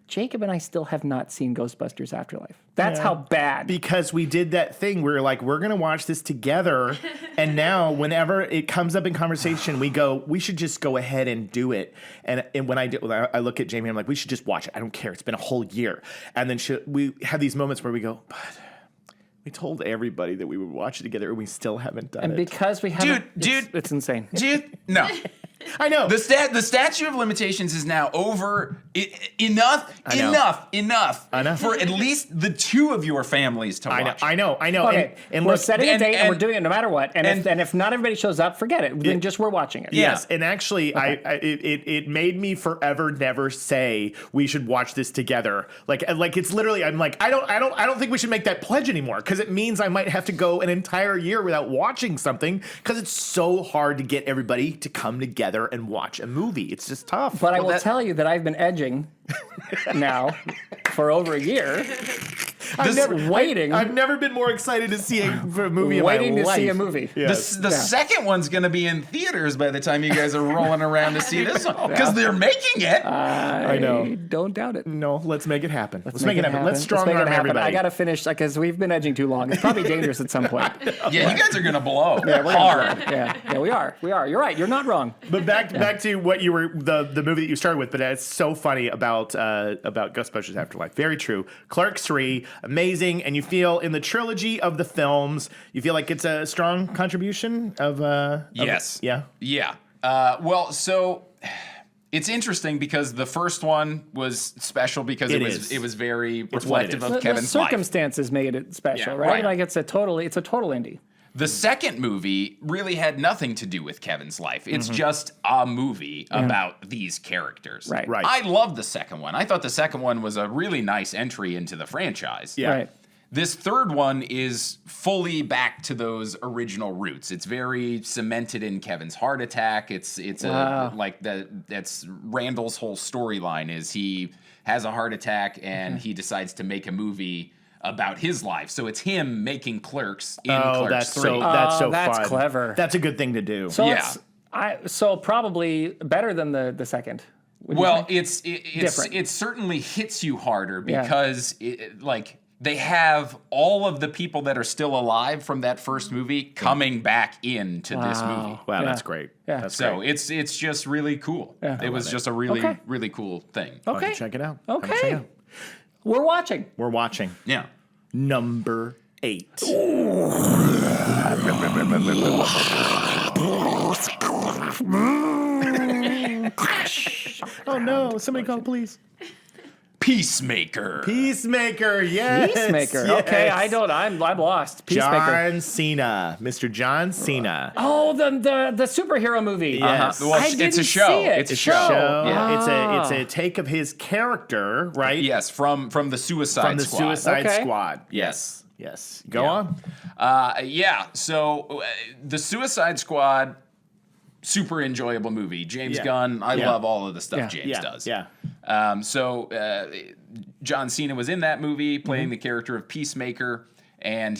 Jacob and I still have not seen Ghostbusters Afterlife. That's how bad. Because we did that thing where we're like, we're going to watch this together. And now whenever it comes up in conversation, we go, we should just go ahead and do it. And when I look at Jamie, I'm like, we should just watch it. I don't care. It's been a whole year. And then we have these moments where we go, but we told everybody that we would watch it together, and we still haven't done it. And because we haven't... Dude. It's insane. No. I know. The statute of limitations is now over. Enough I know. for at least the two of your families to watch. I know. Okay, And we're look, setting a date and we're doing it no matter what. And if not everybody shows up, forget it. Then just we're watching it. Yes, and actually, it made me forever never say we should watch this together. Like it's literally, I'm like, I don't think we should make that pledge anymore because it means I might have to go an entire year without watching something because it's so hard to get everybody to come together and watch a movie. It's just tough. But I will tell you that I've been edging now for over a year waiting. I've never been more excited to see a movie Waiting in my to see life. a movie. Yes. The second one's going to be in theaters by the time you guys are rolling around to see this one because they're making it. I know. Don't doubt it. No, let's make it happen. Let's make it happen. Let's strong arm everybody. I got to finish because we've been edging too long. It's probably dangerous at some point. Yeah, you guys are going to blow We're hard. Yeah, we are. You're right. You're not wrong. But back to what you were the movie that you started with. But it's so funny about Ghostbusters Afterlife. Very true. Clerks 3, amazing, and you feel in the trilogy of the films, you feel like it's a strong contribution of Yes. Yeah. Yeah. So it's interesting because the first one was special because it was very reflective is. of The Kevin's life. circumstances made it special, Yeah, right? right. Like it's a total indie. The second movie really had nothing to do with Kevin's life. It's just a movie about these characters. Right. Right. I loved the second one. I thought the second one was a really nice entry into the franchise. Yeah. Right. This third one is fully back to those original roots. It's very cemented in Kevin's heart attack. It's Wow. that's Randall's whole storyline is he has a heart attack and he decides to make a movie about his life. So it's him making Clerks in Clerks that's 3. that's so that's fun. clever. That's a good thing to do. So Yeah. so probably better than the second. Would you Well, say? Different. it certainly hits you harder Yeah. because they have all of the people that are still alive from that first movie coming back into this movie. Wow, Yeah. that's great. Yeah. That's So great. it's just really cool. Yeah. It was just a really Okay. really cool thing. I'll have to Okay. check it out. I'll have to check Okay. it out. We're watching. We're watching Yeah. number 8. Oh no! Somebody call the police. Peacemaker. Peacemaker, yes. Peacemaker. yes. Okay, I'm lost. Peacemaker. John Cena, Mr. John Cena. Oh, the superhero movie. Yes. Well, I it's didn't a show. see it. It's a Show. show. So Yeah. it's a take of his character, right? Yes, from the Suicide From the Squad. Suicide Okay. Squad. Yes. Yes. Go Yeah. on. So the Suicide Squad, super enjoyable movie. James Yeah. Gunn, I Yeah. love all of the stuff Yeah. James Yeah. does. Yeah. So John Cena was in that movie Mm-hmm. playing the character of Peacemaker, and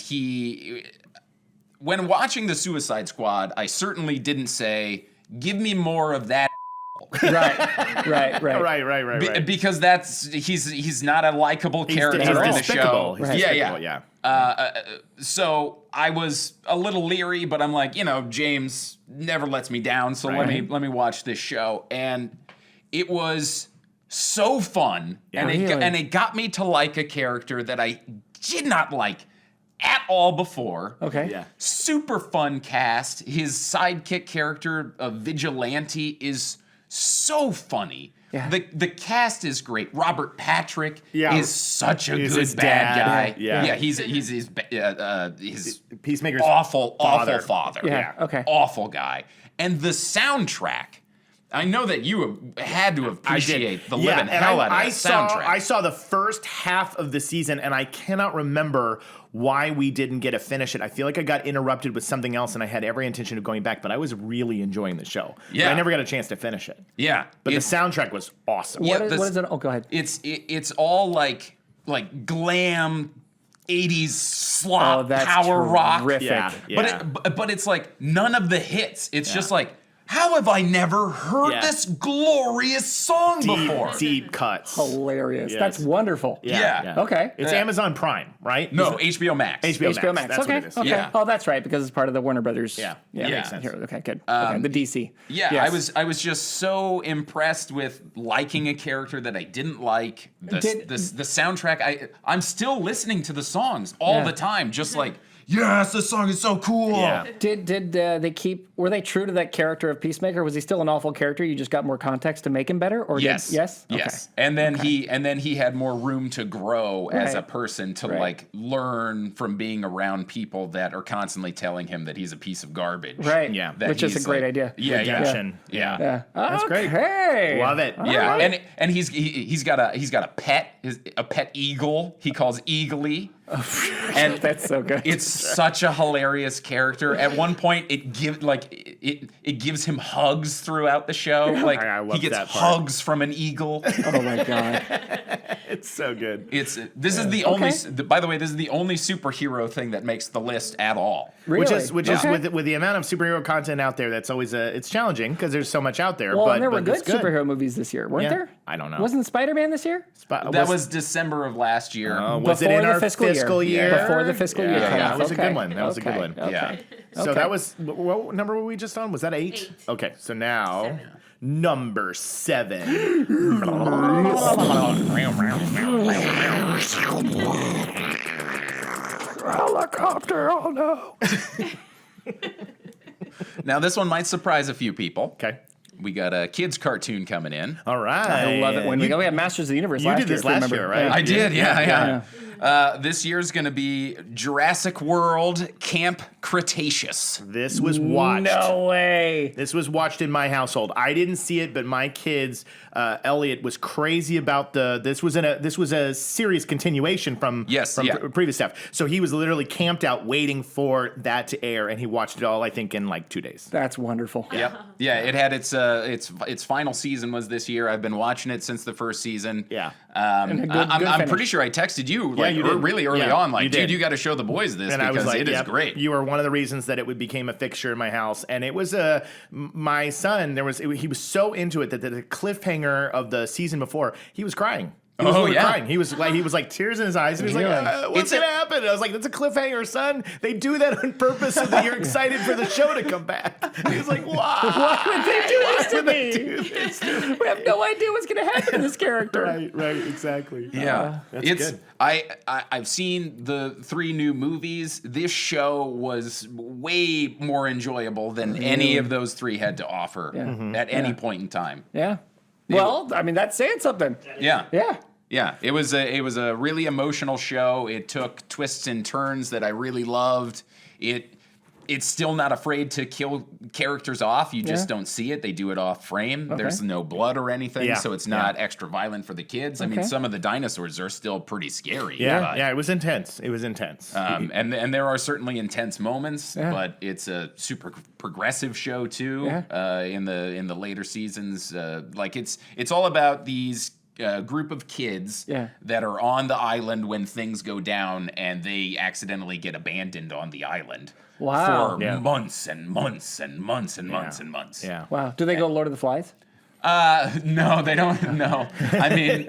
when watching the Suicide Squad, I certainly didn't say, "Give me more of that." Right. Right. Because he's not a likable character he's in the despicable. show. He's Yeah. despicable, So I was a little leery, but I'm like, James never lets me down, so let me watch this show, and it was so fun, and Really? it got me to like a character that I did not like at all before. Okay. Yeah. Super fun cast. His sidekick character of Vigilante is so funny. Yeah. The cast is great. Robert Patrick Yeah. is such a He's his good bad dad. guy. Yeah. He's his Peacemaker's awful father. Yeah. Okay. Awful guy. And the soundtrack. I know that you have had to appreciate the living and hell out of I that saw, soundtrack. I saw the first half of the season, and I cannot remember why we didn't get to finish it. I feel like I got interrupted with something else, and I had every intention of going back, but I was really enjoying the show. Yeah. But I never got a chance to finish it. yeah. But the It's- soundtrack was awesome. Yeah, What is it? Oh, go ahead. It's all like glam 80s slop Oh, that's power rock. terrific. Yeah. But it's like none of the hits. It's just like, how have I never heard Yeah. this glorious song before? Deep cuts. Hilarious. Yes. That's wonderful. Yeah. Okay. It's Yeah. Amazon Prime, right? No, HBO Max. HBO Max. That's Okay. what it is. Okay. Yeah. Oh, that's right, because it's part of the Warner Brothers. Yeah. Yeah. Makes sense. Here, okay. Good. Okay. The DC. Yeah, Yes. I was just so impressed with liking a character that I didn't like. The soundtrack. I'm still listening to the songs all Yeah. the time, just like, yes, this song is so cool. Yeah. Did were they true to that character of Peacemaker? Was he still an awful character? You just got more context to make him better, or Yes. yes, Yes. And then he had more room to grow as a Right. person to Right. like learn from being around people that are constantly telling him that he's a piece of garbage. Right. Yeah. That Which is a he's great like- idea. Yeah. Redemption. Yeah. Yeah. That's great. Okay. Love it. Yeah, and he's got a pet, a pet eagle. He calls Eagly. And That's so good. it's such a hilarious character. At one point, it gives him hugs throughout the show. Like I love he gets that part. hugs from an eagle. Oh my god. It's so good. This is the only. By the way, this is the only superhero thing that makes the list at all. Really? Which is Okay. with the amount of superhero content out there, that's always it's challenging because there's so much out there. Well, but and there were but good it's good superhero movies this year, weren't Yeah. there? I don't know. Wasn't Spider-Man this year? That was December of last year. was it Before in the our fiscal year. year? Before the fiscal year Yeah, cutoff. that was a Okay. good one. That was a good one. Okay. Yeah. So Okay. that was what number were we just on? Was that 8? Okay, so now number 7. Helicopter, oh no. Now this one might surprise a few people. Okay. We got a kids cartoon coming in. All right. I love it when we go. We had Masters of the Universe You last did year. this if you last remember. year, right? I did, yeah. Yeah. This year's going to be Jurassic World Camp Cretaceous. This was watched. No way. This was watched in my household. I didn't see it, but my kids, Elliot, was crazy about this was a serious continuation from previous stuff. So he was literally camped out waiting for that to air, and he watched it all, I think, in like 2 days. That's wonderful. Yep. Yeah, it had its final season was this year. I've been watching it since the first season. Yeah. And a good I'm finish. pretty sure I texted you you did. really early Yeah, on, you like, did. dude, you got to show the boys this And I because was like, it is yep, great. You were one of the reasons that it became a fixture in my house. And it was my son, he was so into it that the cliffhanger of the season before, he was crying. He was literally crying. He was like tears in his eyes. And he was like, what's going to happen? And I was like, that's a cliffhanger, son. They do that on purpose so that you're excited for the show to come back. And he was like, why? Why would they do this to me? We have no idea what's going to happen to this character. Right, exactly. Yeah, That's it's good. I've seen the 3 new movies. This show was way more enjoyable than any of those 3 had to offer at any point in time. Yeah. Well, I mean, that's saying something. Yeah. Yeah. Yeah, it was a really emotional show. It took twists and turns that I really loved. It's still not afraid to kill characters off. You just don't see it. They do it off frame. Okay. There's no blood or anything, Yeah. so it's not extra violent for the kids. I mean, Okay. some of the dinosaurs are still pretty scary. Yeah, it was intense. It was intense. And there are certainly intense moments, Yeah. but it's a super progressive show too. Yeah. In the later seasons, like it's all about these group of kids that are on the island when things go down, and they accidentally get abandoned on the island. Wow. For months and months and months and months and months. Yeah. Wow. Do they go Lord of the Flies? No, they don't. No, I mean,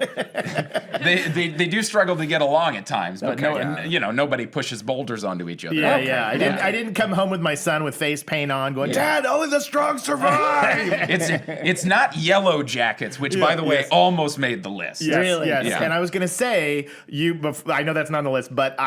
they do struggle to get along at times, but nobody pushes boulders onto each other. Yeah, Okay. yeah. I didn't come home with my son with face paint on, going, "Dad, only the strong survive." It's not Yellow Jackets, which, by the way, almost made the list. Yes, Really? yes. Yeah. And I was gonna say I know that's not on the list, but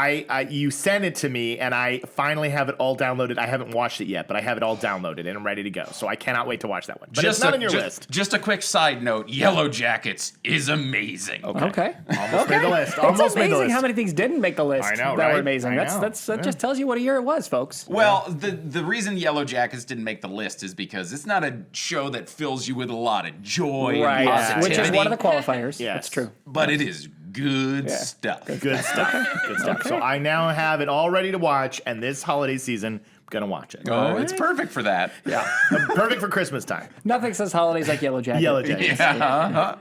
you sent it to me, and I finally have it all downloaded. I haven't watched it yet, but I have it all downloaded and I'm ready to go. So I cannot wait to watch that one. But it's not on your list. Just a quick side note: Yellow Jackets is amazing. Okay. Almost made the list. It's Almost made the amazing list. how many things didn't make the list I know, that right? were amazing. I That know. just tells you what a year it was, folks. Well, the reason Yellow Jackets didn't make the list is because it's not a show that fills you with a lot of joy and positivity. Which is one of the qualifiers. Yes. That's true. But it is good stuff. Good stuff. Good stuff. So I now have it all ready to watch, and this holiday season, I'm gonna watch it. Oh, it's perfect for that. Yeah, perfect for Christmas time. Nothing says holidays like Yellow Jacket. Yellow Jackets. Yeah.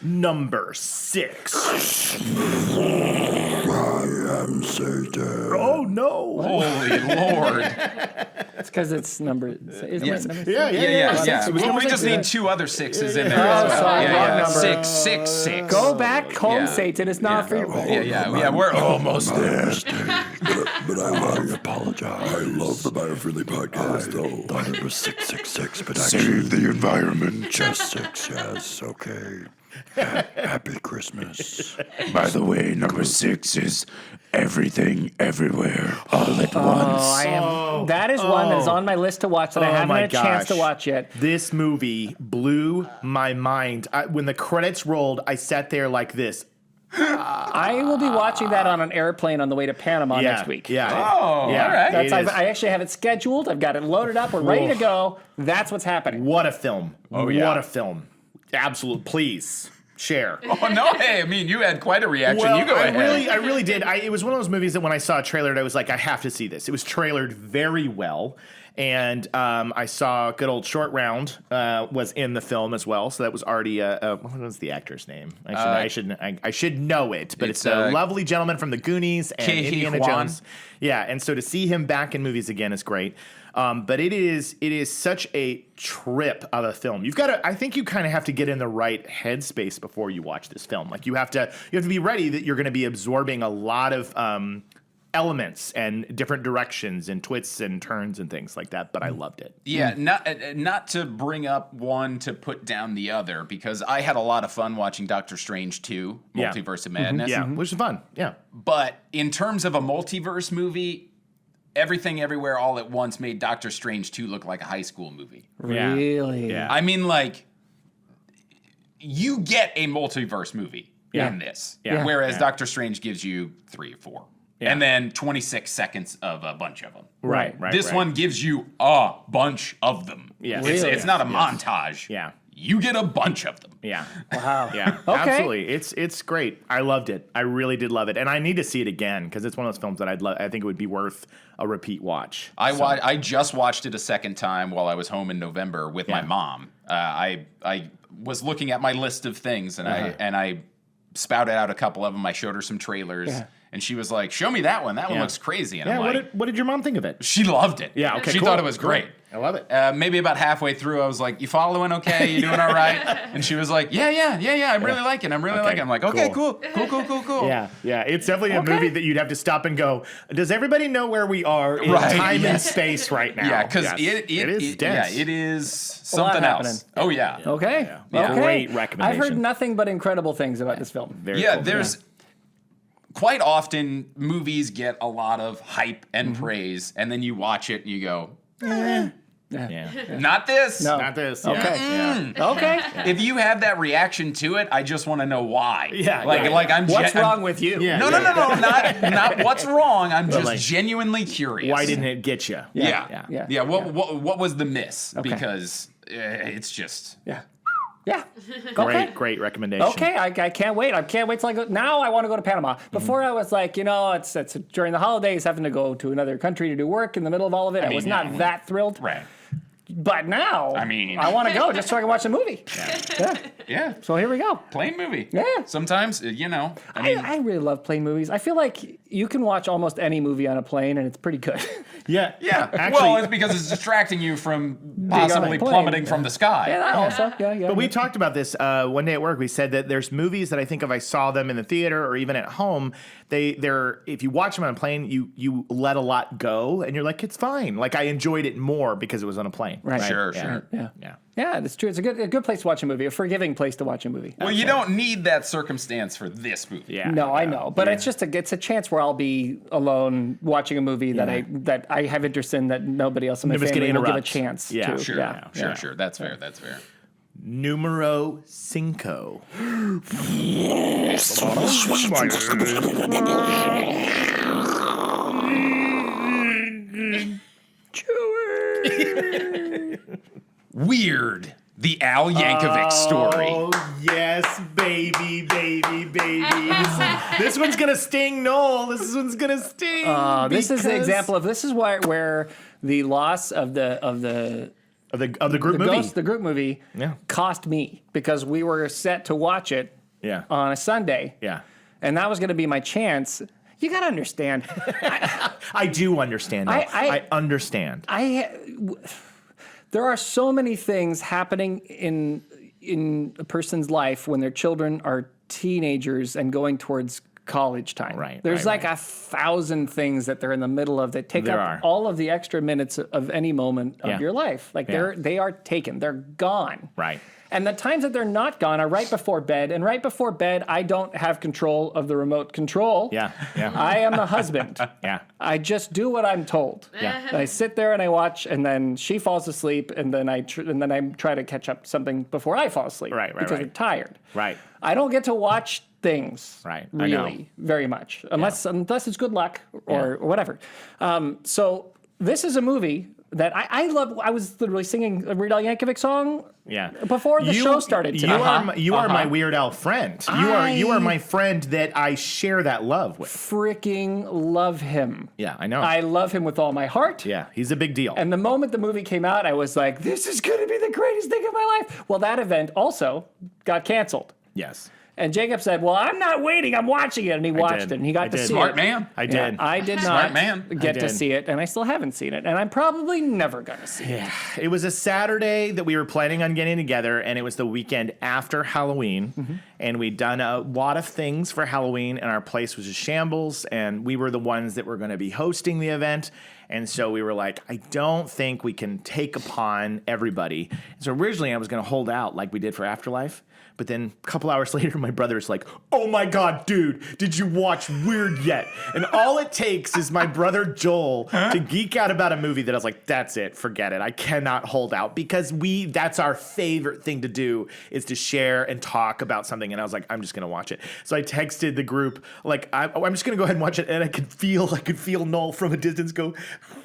Number 6. I am Satan. Oh no! Holy Lord. It's because it's number. Isn't it number Yeah, Yeah. was Well, number we just six, need 2 other 6s in there. Oh, as well. sorry, Yeah. wrong number. 666. Go back home, Yeah. Satan. It's not for you. Yeah. We're almost there. But I apologize. I love the Biofriendly Podcast. I thought it was 666, but actually... Save the environment. Just 6, yes, okay. Happy Christmas. By the way, number 6 is Everything Everywhere All at Once. That is one that is on my list to watch that I haven't my had a chance to gosh. watch yet. This movie blew my mind. When the credits rolled, I sat there like this. I will be watching that on an airplane on the way to Panama next week. Yeah. Oh, yeah. all right. That's, It is. I actually have it scheduled. I've got it loaded up. We're ready to go. That's what's happening. What a film. Oh, yeah. What a film. Absolute. Please. Share. Oh no! Hey, I mean, you had quite a reaction. Well, you go ahead. I really did. It was one of those movies that when I saw a trailer, I was like, I have to see this. It was trailered very well. And I saw good old Short Round was in the film as well. So that was already what was the actor's name? I should know it, but it's a lovely gentleman from the Goonies and Indiana Jones. Yeah, and so to see him back in movies again is great. But it is such a trip of a film. I think you kind of have to get in the right headspace before you watch this film. Like you have to be ready that you're going to be absorbing a lot of elements and different directions and twists and turns and things like that, but I loved it. Yeah, not to bring up one to put down the other, because I had a lot of fun watching Doctor Strange 2, Multiverse of Madness. Yeah, which is fun. Yeah. But in terms of a multiverse movie, Everything Everywhere All at Once made Doctor Strange 2 look like a high school movie. Really? Yeah. I mean, like, you get a multiverse movie in this, whereas Doctor Strange gives you 3 or 4. Yeah. And then 26 seconds of a bunch of them. Right. This one gives you a bunch of them. Yeah. It's not a montage. Yeah. You get a bunch of them. Yeah. Wow. Yeah. Okay. Absolutely. It's great. I loved it. I really did love it. And I need to see it again because it's one of those films that I think it would be worth a repeat watch. I just watched it a second time while I was home in November with my mom. I was looking at my list of things and I spouted out a couple of them. I showed her some trailers. Yeah. And she was like, "Show me that one. That one looks crazy." And I'm like, what did your mom think of it? She loved it. Yeah, okay, She cool. thought it was great. I love it. Maybe about halfway through, I was like, "You following okay? You doing all right?" And she was like, "Yeah. I really like it. I'm really liking it." I'm like, "Okay, cool. Yeah. It's definitely a movie that you'd have to stop and go, does everybody know where we are in time and space right now? Yeah, because it is dense. Yeah, it is something else. Oh, yeah. Okay. Yeah. Okay. Great recommendation. I've heard nothing but incredible things about this film. Very cool. There's... Quite often, movies get a lot of hype and praise, and then you watch it and you go, not this. No. Not this. Okay. Yeah. Okay. If you have that reaction to it, I just want to know why. Yeah. Like I'm. What's wrong with you? Yeah. No, not what's wrong. I'm just genuinely curious. Why didn't it get you? Yeah. What was the miss? Okay. Because it's just. Yeah. Okay. Great recommendation. Okay, I can't wait. I can't wait till I go. Now I want to go to Panama. Before I was like, it's during the holidays, having to go to another country to do work in the middle of all of it. I was not that thrilled. Right. But now, I want to go just so I can watch the movie. Yeah. So here we go. Plane movie. Yeah. Sometimes, I really love plane movies. I feel like you can watch almost any movie on a plane and it's pretty good. Yeah. Actually, it's because it's distracting you from possibly plummeting from the sky. Yeah, that also. Yeah. But we talked about this one day at work. We said that there's movies that I think if I saw them in the theater or even at home, they're if you watch them on a plane, you let a lot go and you're like, it's fine. Like I enjoyed it more because it was on a plane. Right. Sure. Yeah, that's true. It's a good place to watch a movie, a forgiving place to watch a movie. Well, you don't need that circumstance for this movie. Yeah. No, I know, but it's a chance where I'll be alone watching a movie that I have interest in that nobody else in my family will give a chance to. Sure. That's fair. Numero 5. Weird. The Al Yankovic story. Oh, yes, baby. This one's going to sting, Noel. This one's going to sting. This is the example of where the loss of the group movie cost me because we were set to watch it on a Sunday. Yeah. And that was going to be my chance. You got to understand. I do understand. I understand. There are so many things happening in a person's life when their children are teenagers and going towards college time. Right. There's 1,000 things that they're in the middle of that take up all of the extra minutes of any moment of your life. Like they are taken. They're gone. Right. And the times that they're not gone are right before bed. And right before bed, I don't have control of the remote control. Yeah. I am the husband. Yeah. I just do what I'm told. Yeah. I sit there and I watch, and then she falls asleep, and then I try to catch up something before I fall asleep. Right. Because I'm tired. Right. I don't get to watch things. Right. Really, very much, unless it's good luck or whatever. So this is a movie that I love. I was literally singing a Weird Al Yankovic song before the show started today. You are my Weird Al friend. You are my friend that I share that love with. Freaking love him. Yeah, I know. I love him with all my heart. Yeah, he's a big deal. And the moment the movie came out, I was like, this is going to be the greatest thing of my life. Well, that event also got canceled. Yes. And Jacob said, well, I'm not waiting. I'm watching it. And he watched it, and he got to see Smart it. man. I did. I did Smart not man. get to see it, and I still haven't seen it. And I'm probably never going to see it. It was a Saturday that we were planning on getting together, and it was the weekend after Halloween. And we'd done a lot of things for Halloween, and our place was a shambles, and we were the ones that were going to be hosting the event. And so we were like, I don't think we can take upon everybody. So originally I was going to hold out like we did for Afterlife. But then a couple hours later, my brother's like, oh my God, dude, did you watch Weird yet? And all it takes is my brother Joel to geek out about a movie that I was like, that's it, forget it. I cannot hold out because that's our favorite thing to do is to share and talk about something. And I was like, I'm just going to watch it. So I texted the group, like, I'm just going to go ahead and watch it. And I could feel Noel from a distance go,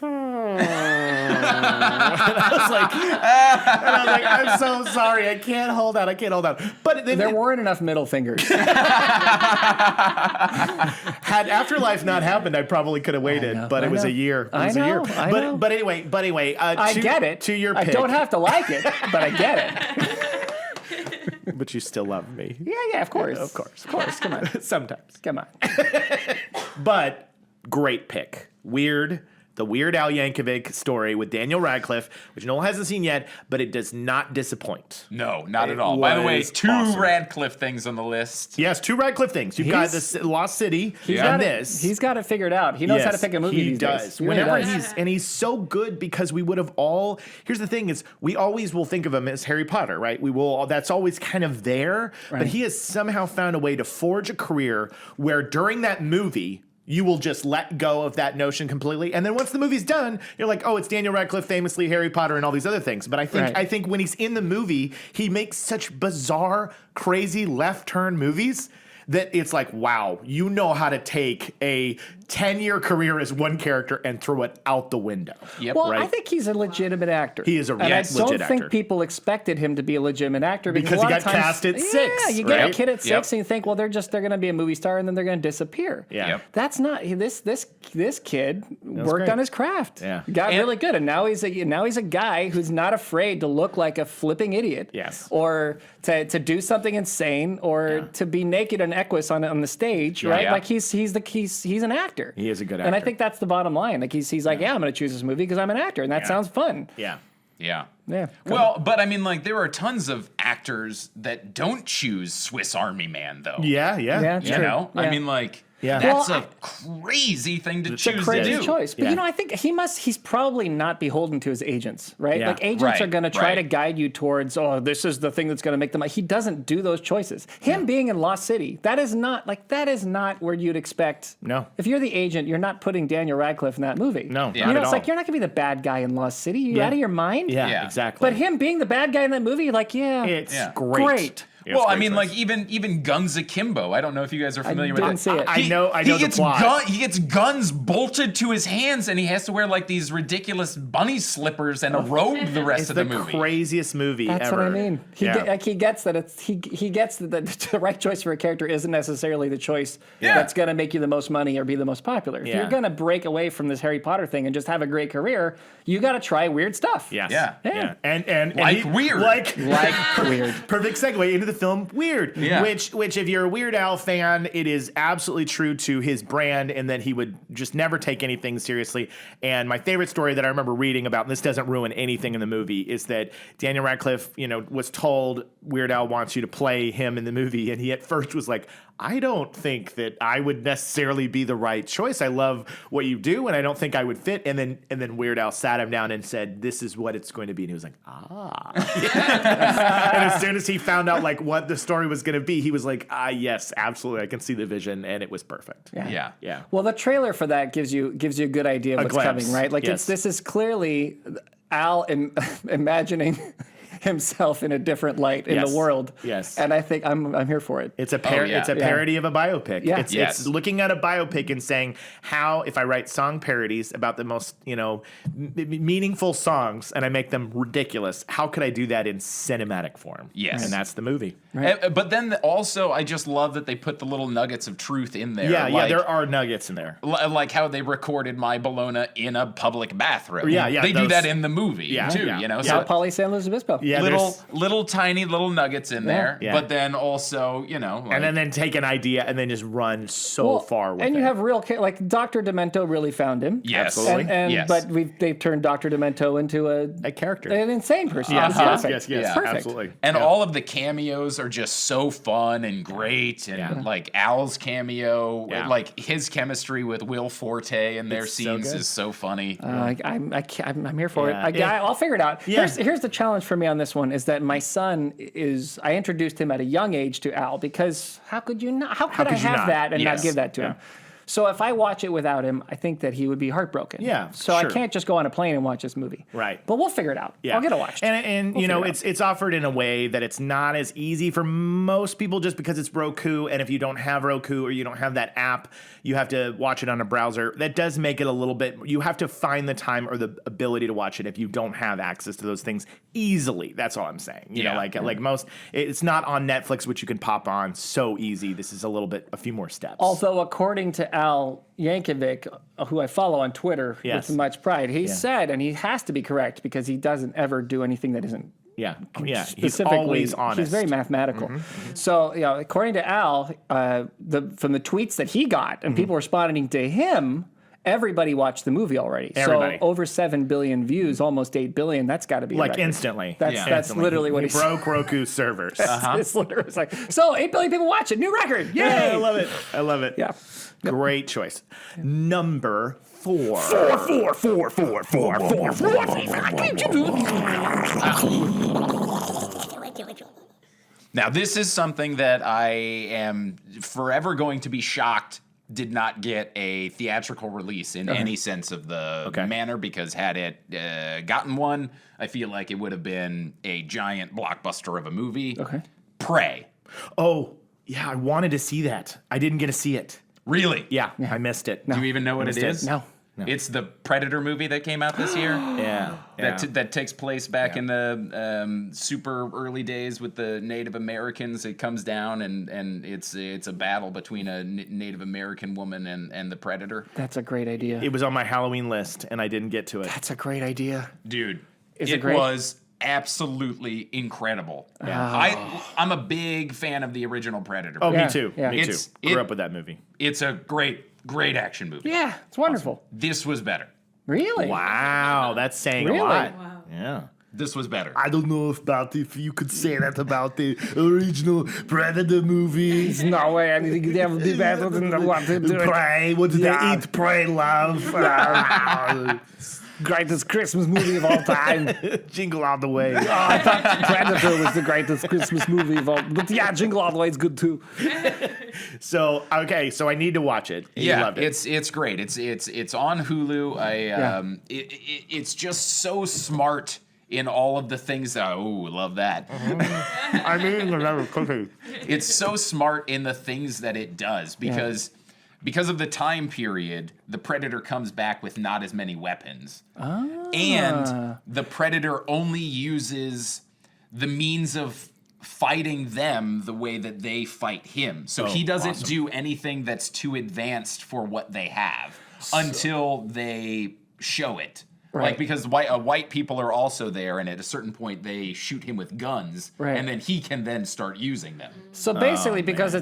and I was like, I'm so sorry. I can't hold out. But There weren't enough middle fingers. Had Afterlife not happened, I probably could have waited. But it was a year. I know. But anyway. I get it. To your I pick. don't have to like it, but I get it. But you still love me. Yeah, of course. Of course. Come on. Sometimes. Come on. But great pick. The Weird Al Yankovic story with Daniel Radcliffe, which Noel hasn't seen yet, but it does not disappoint. No, not at all. By the way, two Radcliffe things on the list. Yes, 2 Radcliffe things. You've got this Lost City and this. He's got it figured out. He knows how to pick a movie he these does. days. He really does. He's so good because we would have all. Here's the thing: is we always will think of him as Harry Potter, right? We will. That's always kind of there, but he has somehow found a way to forge a career where during that movie, you will just let go of that notion completely. And then once the movie's done, you're like, oh, it's Daniel Radcliffe, famously Harry Potter and all these other things. But I think when he's in the movie, he makes such bizarre, crazy left turn movies that it's like, wow, you know how to take a 10-year career as one character and throw it out the window. Yep. Well, right? I think he's a legitimate actor. He is a and I don't legit think actor. people expected him to be a legitimate actor Because a he lot got of times, cast at 6, Yeah, you get right? a kid at 6 and you think, well, they're going to be a movie star and then they're going to disappear. Yeah. Yep. That's not this kid worked great. on his craft. Yeah. Got really good, and now he's a guy who's not afraid to look like a flipping idiot. Yes. Or to do something insane, or to be naked and equus on the stage, right? Yeah. Like he's an actor. He is a good And I actor. think that's the bottom line. Like he's like, I'm going to choose this movie because I'm an actor, and that sounds fun. Yeah. Yeah. Yeah. Well, but I mean, like, there are tons of actors that don't choose Swiss Army Man, though. Yeah. Yeah, You true. know? Yeah. I mean, like, Yeah. that's Well, a crazy thing to It's choose a crazy to do. choice. But Yeah. I think he's probably not beholden to his agents, right? Yeah. Like agents Right, are going to try right. to guide you towards, oh, this is the thing that's going to make them. He doesn't do those choices. Him being in Lost City, that is not where you'd expect. No. If you're the agent, you're not putting Daniel Radcliffe in that movie. No, Yeah. not You know, at it's all. like you're not going to be the bad guy in Lost City. You out of your mind? Yeah, exactly. But him being the bad guy in that movie, you're like, yeah, It's Yeah. great. Yeah, Well, it's I great mean, choice. like even Guns Akimbo. I don't know if you guys are familiar with didn't it. see it. I know the gets plot. he gets guns bolted to his hands, and he has to wear like these ridiculous bunny slippers and a robe the rest It's of the the movie. craziest movie That's ever. what I mean. He Yeah. gets that he gets that the right choice for a character isn't necessarily the choice Yeah. that's going to make you the most money or be the most popular. If Yeah. you're going to break away from this Harry Potter thing and just have a great career, you got to try weird stuff. Yes. Yeah. Yeah. And Like Weird. Like weird. Perfect segue into the film Weird. Yeah. Which if you're a Weird Al fan, it is absolutely true to his brand in that he would just never take anything seriously. And my favorite story that I remember reading about, and this doesn't ruin anything in the movie, is that Daniel Radcliffe, was told Weird Al wants you to play him in the movie, and he at first was like, I don't think that I would necessarily be the right choice. I love what you do, and I don't think I would fit. And then Weird Al sat him down and said, "This is what it's going to be." And he was like, And as soon as he found out like what the story was going to be, he was like, yes, absolutely, I can see the vision, and it was perfect. Yeah. Yeah. Well, the trailer for that gives you a good idea of what's glimpse. coming, right? Like Yes. this is clearly Al imagining himself in a different light in Yes. the world. Yes. And I think I'm here for it. It's a yeah. it's a parody of a biopic. Yeah. It's looking at a biopic and saying how if I write song parodies about the most meaningful songs and I make them ridiculous, how could I do that in cinematic form? Yes. And that's the movie. But then also, I just love that they put the little nuggets of truth in there. Yeah, like, there are nuggets in there. like how they recorded My Bologna in a public bathroom. Yeah, They do those- that in the movie Yeah, too. yeah. You know, Yeah. so Polly San Luis Obispo. Yeah, little tiny little nuggets in there. Yeah. But then also, like, and then take an idea and then just run so far with and it. you have like Dr. Demento really found him. yes, Absolutely. And yes. but they've turned Dr. Demento into a character. an insane person. Yes, It's perfect. yes, Yeah. Perfect. absolutely. And Yeah. all of the cameos are just so fun and great, and like Al's cameo, Yeah. like his chemistry with Will Forte and their It's so scenes good. is so funny. I'm here for Yeah. it. I'll figure it out. Yeah. Here's the challenge for me on this one is that my son I introduced him at a young age to Al because how could I could you have not? that and Yes. not give that to him? So if I watch it without him, I think that he would be heartbroken. Yeah, So sure. I can't just go on a plane and watch this movie. Right. But we'll figure it out. Yeah. I'll get it watched. And We'll figure it out. it's offered in a way that it's not as easy for most people just because it's Roku. And if you don't have Roku or you don't have that app, you have to watch it on a browser. That does make it a little bit, you have to find the time or the ability to watch it if you don't have access to those things easily. That's all I'm saying. You know, like most, it's not on Netflix, which you can pop on so easy. This is a few more steps. Although, according to Al Yankovic, who I follow on Twitter Yes. with much pride, he said, and he has to be correct because he doesn't ever do anything that isn't yeah. He's specifically. always honest. He's very mathematical. So, according to Al, from the tweets that he got and people responding to him, everybody watched the movie already. Everybody. So over 7 billion views, almost 8 billion. That's got to be a like record. instantly. That's Instantly. literally what we he said. broke Roku servers. It's literally it's like, so 8 billion people watch it. New record. Yay! Yeah, I love it. I love it. Yeah. Great choice. Number 4. Now, this is something that I am forever going to be shocked did not get a theatrical release in any sense of the manner, because had it gotten one, I feel like it would have been a giant blockbuster of a movie. Okay. Prey. Oh, yeah, I wanted to see that. I didn't get to see it. Really? Yeah, I missed it. Do you even know what it Missed it. is? No. It's the Predator movie that came out this year. Yeah. That takes place back in the super early days with the Native Americans. It comes down and it's a battle between a Native American woman and the Predator. That's a great idea. It was on my Halloween list, and I didn't get to it. That's a great idea. Dude, Is it great? was absolutely incredible. I'm a big fan of the original Predator. Oh, Yeah, me too. yeah. Me too. It's- Grew it- up with that movie. It's a great action movie. Yeah, it's wonderful. This was better. Really? Wow, that's saying Really? a lot. Wow. Yeah. This was better. I don't know if you could say that about the original Predator movie. No way. I think they have to be better than the one to do it. Pray, what did they eat? Pray, love. Greatest Christmas movie of all time. Jingle all the way. Oh, I thought Predator was the greatest Christmas movie of all. But yeah, Jingle All the Way is good too. So I need to watch it. You Yeah, loved it. it's great. It's on Hulu. It's just so smart in all of the things that love that. I'm eating another cookie. It's so smart in the things that it does because of the time period, the Predator comes back with not as many weapons. And the Predator only uses the means of fighting them the way that they fight him. So he doesn't do anything that's too advanced for what they have until they show it. Right. Like, because white people are also there, and at a certain point they shoot him with guns, Right. and then he can then start using them. So basically, because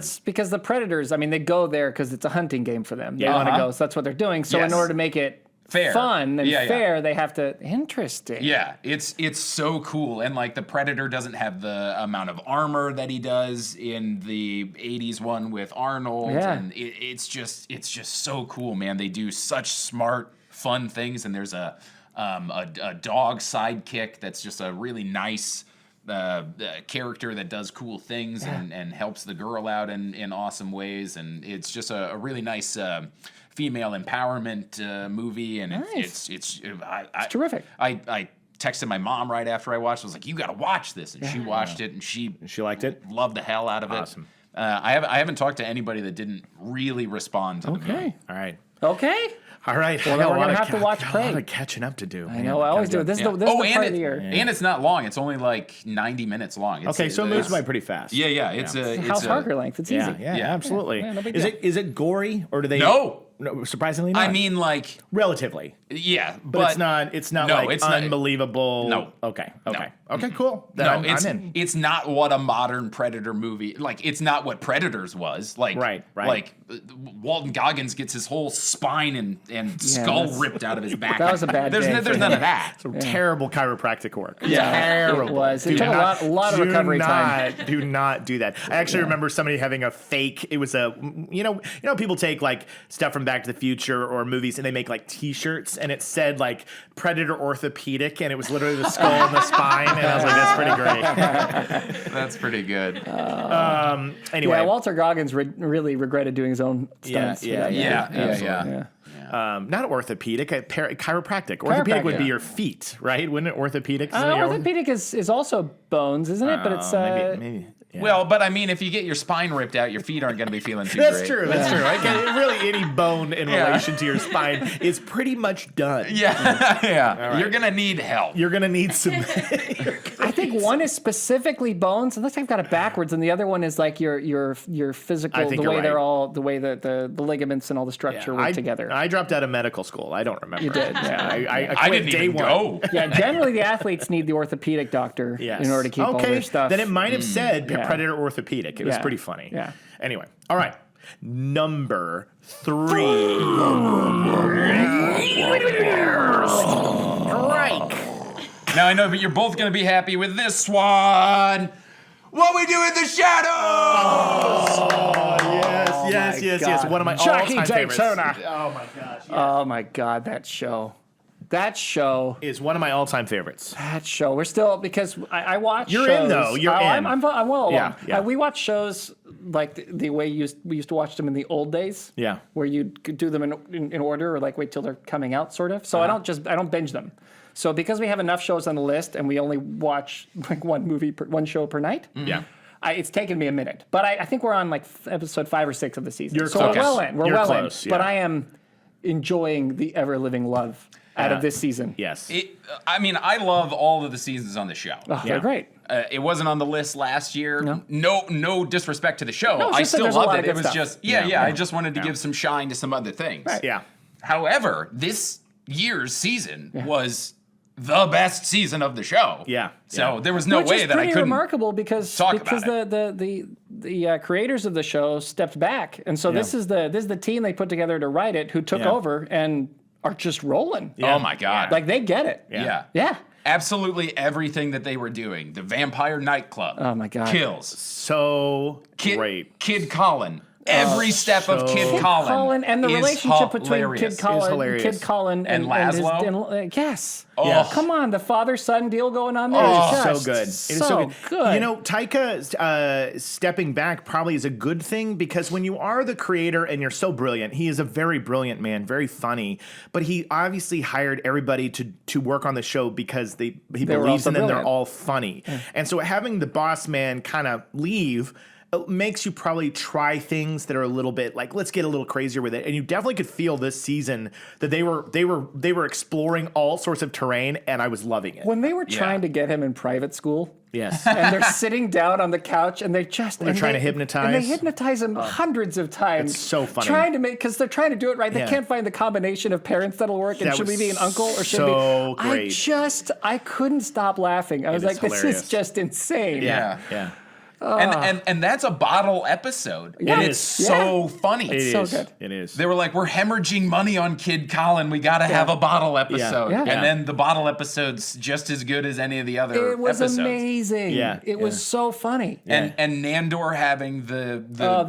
the Predators, I mean, they go there because it's a hunting game for them. They want to go, so that's what they're doing. So in Yes. order to make it Fair. fun and Yeah, yeah. fair, they have to. Interesting. Yeah, it's so cool, and like the Predator doesn't have the amount of armor that he does in the '80s one with Arnold, Yeah. and it's just so cool, man. They do such smart, fun things, and there's a dog sidekick that's just a really nice character that does cool things and helps the girl out in awesome ways, and it's just a really nice female empowerment movie, and Nice. it's Terrific. I texted my mom right after I watched it. I was like, you got to watch this. And she watched it, and she liked it? loved the hell out of it. Awesome. I haven't talked to anybody that didn't really respond to the movie. All right. Okay. All right. Well, then we're gonna have to watch A lot Prey. of catching up to do. I know. I always do it. This is the part of the year. And it's not long. It's only like 90 minutes long. Okay, so it moves by pretty fast. Yeah. It's House Harker length. It's easy. Yeah, absolutely. Yeah, no big Is deal. it gory or do they? No. Surprisingly not. I mean, like, relatively. yeah, But it's not. It's not no, like it's not- unbelievable. No. Okay. No. Okay. Cool. Then I'm in. it's not what a modern Predator movie like. It's not what Predators was like. Right. Like Walton Goggins gets his whole spine and skull that's- ripped out of his back. That was a bad There's day there's for none him. of that. Some terrible chiropractic work. Yeah, Terrible. it was. It Do took a not- lot of do recovery time. Do not do that. I actually remember somebody having a fake. It was a you know people take like stuff from Back to the Future or movies and they make like T-shirts and it said like Predator Orthopedic and it was literally the skull and the spine and I was like that's pretty great. That's pretty good. Anyway, Yeah, Walter Goggins really regretted doing his own stunts. Yeah, for that movie. Yeah. not orthopedic, chiropractic. Orthopedic would be your feet, right? Wouldn't it? Orthopedic. Orthopedic is also bones, isn't it? But it's maybe. Yeah. Well, but I mean, if you get your spine ripped out, your feet aren't going to be feeling too That's great. true. That's true. Okay, really, any bone in relation to your spine is pretty much done. Yeah. You're going to need help. You're gonna need some. I think one is specifically bones, unless I've got it backwards, and the other one is like your physical, I think the you're way right. they're all, the way that the ligaments and all the structure work together. I dropped out of medical school. I don't remember. You did, yeah. I I quit didn't day even one. go. Yeah, generally the athletes need the orthopedic doctor in order to keep all their stuff. Then it might have said Yeah. Predator Orthopedic. It was Yeah. pretty funny. Yeah. Anyway, all right. Number 3. Strike. Now I know, but you're both going to be happy with this one. What We Do in the Shadows. Yes. One of my Jackie all-time favorites. Daytona. Oh my gosh. Oh my God, that show. Is one of my all-time favorites. We're still, because I watch You're shows. in, though. You're in. I'm well along. Yeah. We watch shows like the way we used to watch them in the old days. Yeah. Where you could do them in order or like wait till they're coming out, sort of. So I don't binge them. So because we have enough shows on the list and we only watch like one show per night. Yeah. It's taken me a minute, but I think we're on like episode 5 or 6 of the season. You're so close. we're well in. We're You're well close, in. But yeah. I am enjoying the ever living love out of this season. Yes. I mean, I love all of the seasons on the show. Oh, they're great. It wasn't on the list last year. No disrespect to the show. No, it's I just that still there's a lot loved of it. It good was stuff. just I just wanted to give some shine to some other things. Right. Yeah. However, this year's season was the best season of the show. Yeah. So there was no Which way is that I pretty couldn't remarkable because talk about the creators of the show stepped back, and so this is the team they put together to write it who took over and are just rolling. Oh my God. Like they get it. Yeah. Yeah. Absolutely everything that they were doing. The vampire nightclub. Oh my God. Kills. So great. Kid Colin. Every step of Kid Colin. And the is relationship between hilarious. hilarious. Kid Colin And Laszlo? yes. Oh. Come on, the father-son deal going on there. Oh, is so just good. It is so good. You know, Taika stepping back probably is a good thing because when you are the creator and you're so brilliant, he is a very brilliant man, very funny, but he obviously hired everybody to work on the show because he believes in them. They're all funny. And so having the boss man kind of leave makes you probably try things that are a little bit like, let's get a little crazier with it. And you definitely could feel this season that they were exploring all sorts of terrain, and I was loving it. When they were trying to get him in private school. Yes. And they're sitting down on the couch and they're trying to hypnotize. And they hypnotize him hundreds of times. It's so funny. Trying to because they're trying to do it right. They can't find the combination of parents that'll work. And That should we was be an uncle or should so we? great. I couldn't stop laughing. I was like, this hilarious. is just insane. Yeah. And that's a bottle episode. Yeah, and it it's is. so funny. It so is. good. It is. They were like, we're hemorrhaging money on Kid Colin. We got to have a bottle episode. Yeah. And then the bottle episode's just as good as any of the other It was episodes. amazing. Yeah, It was so funny. And Nandor having the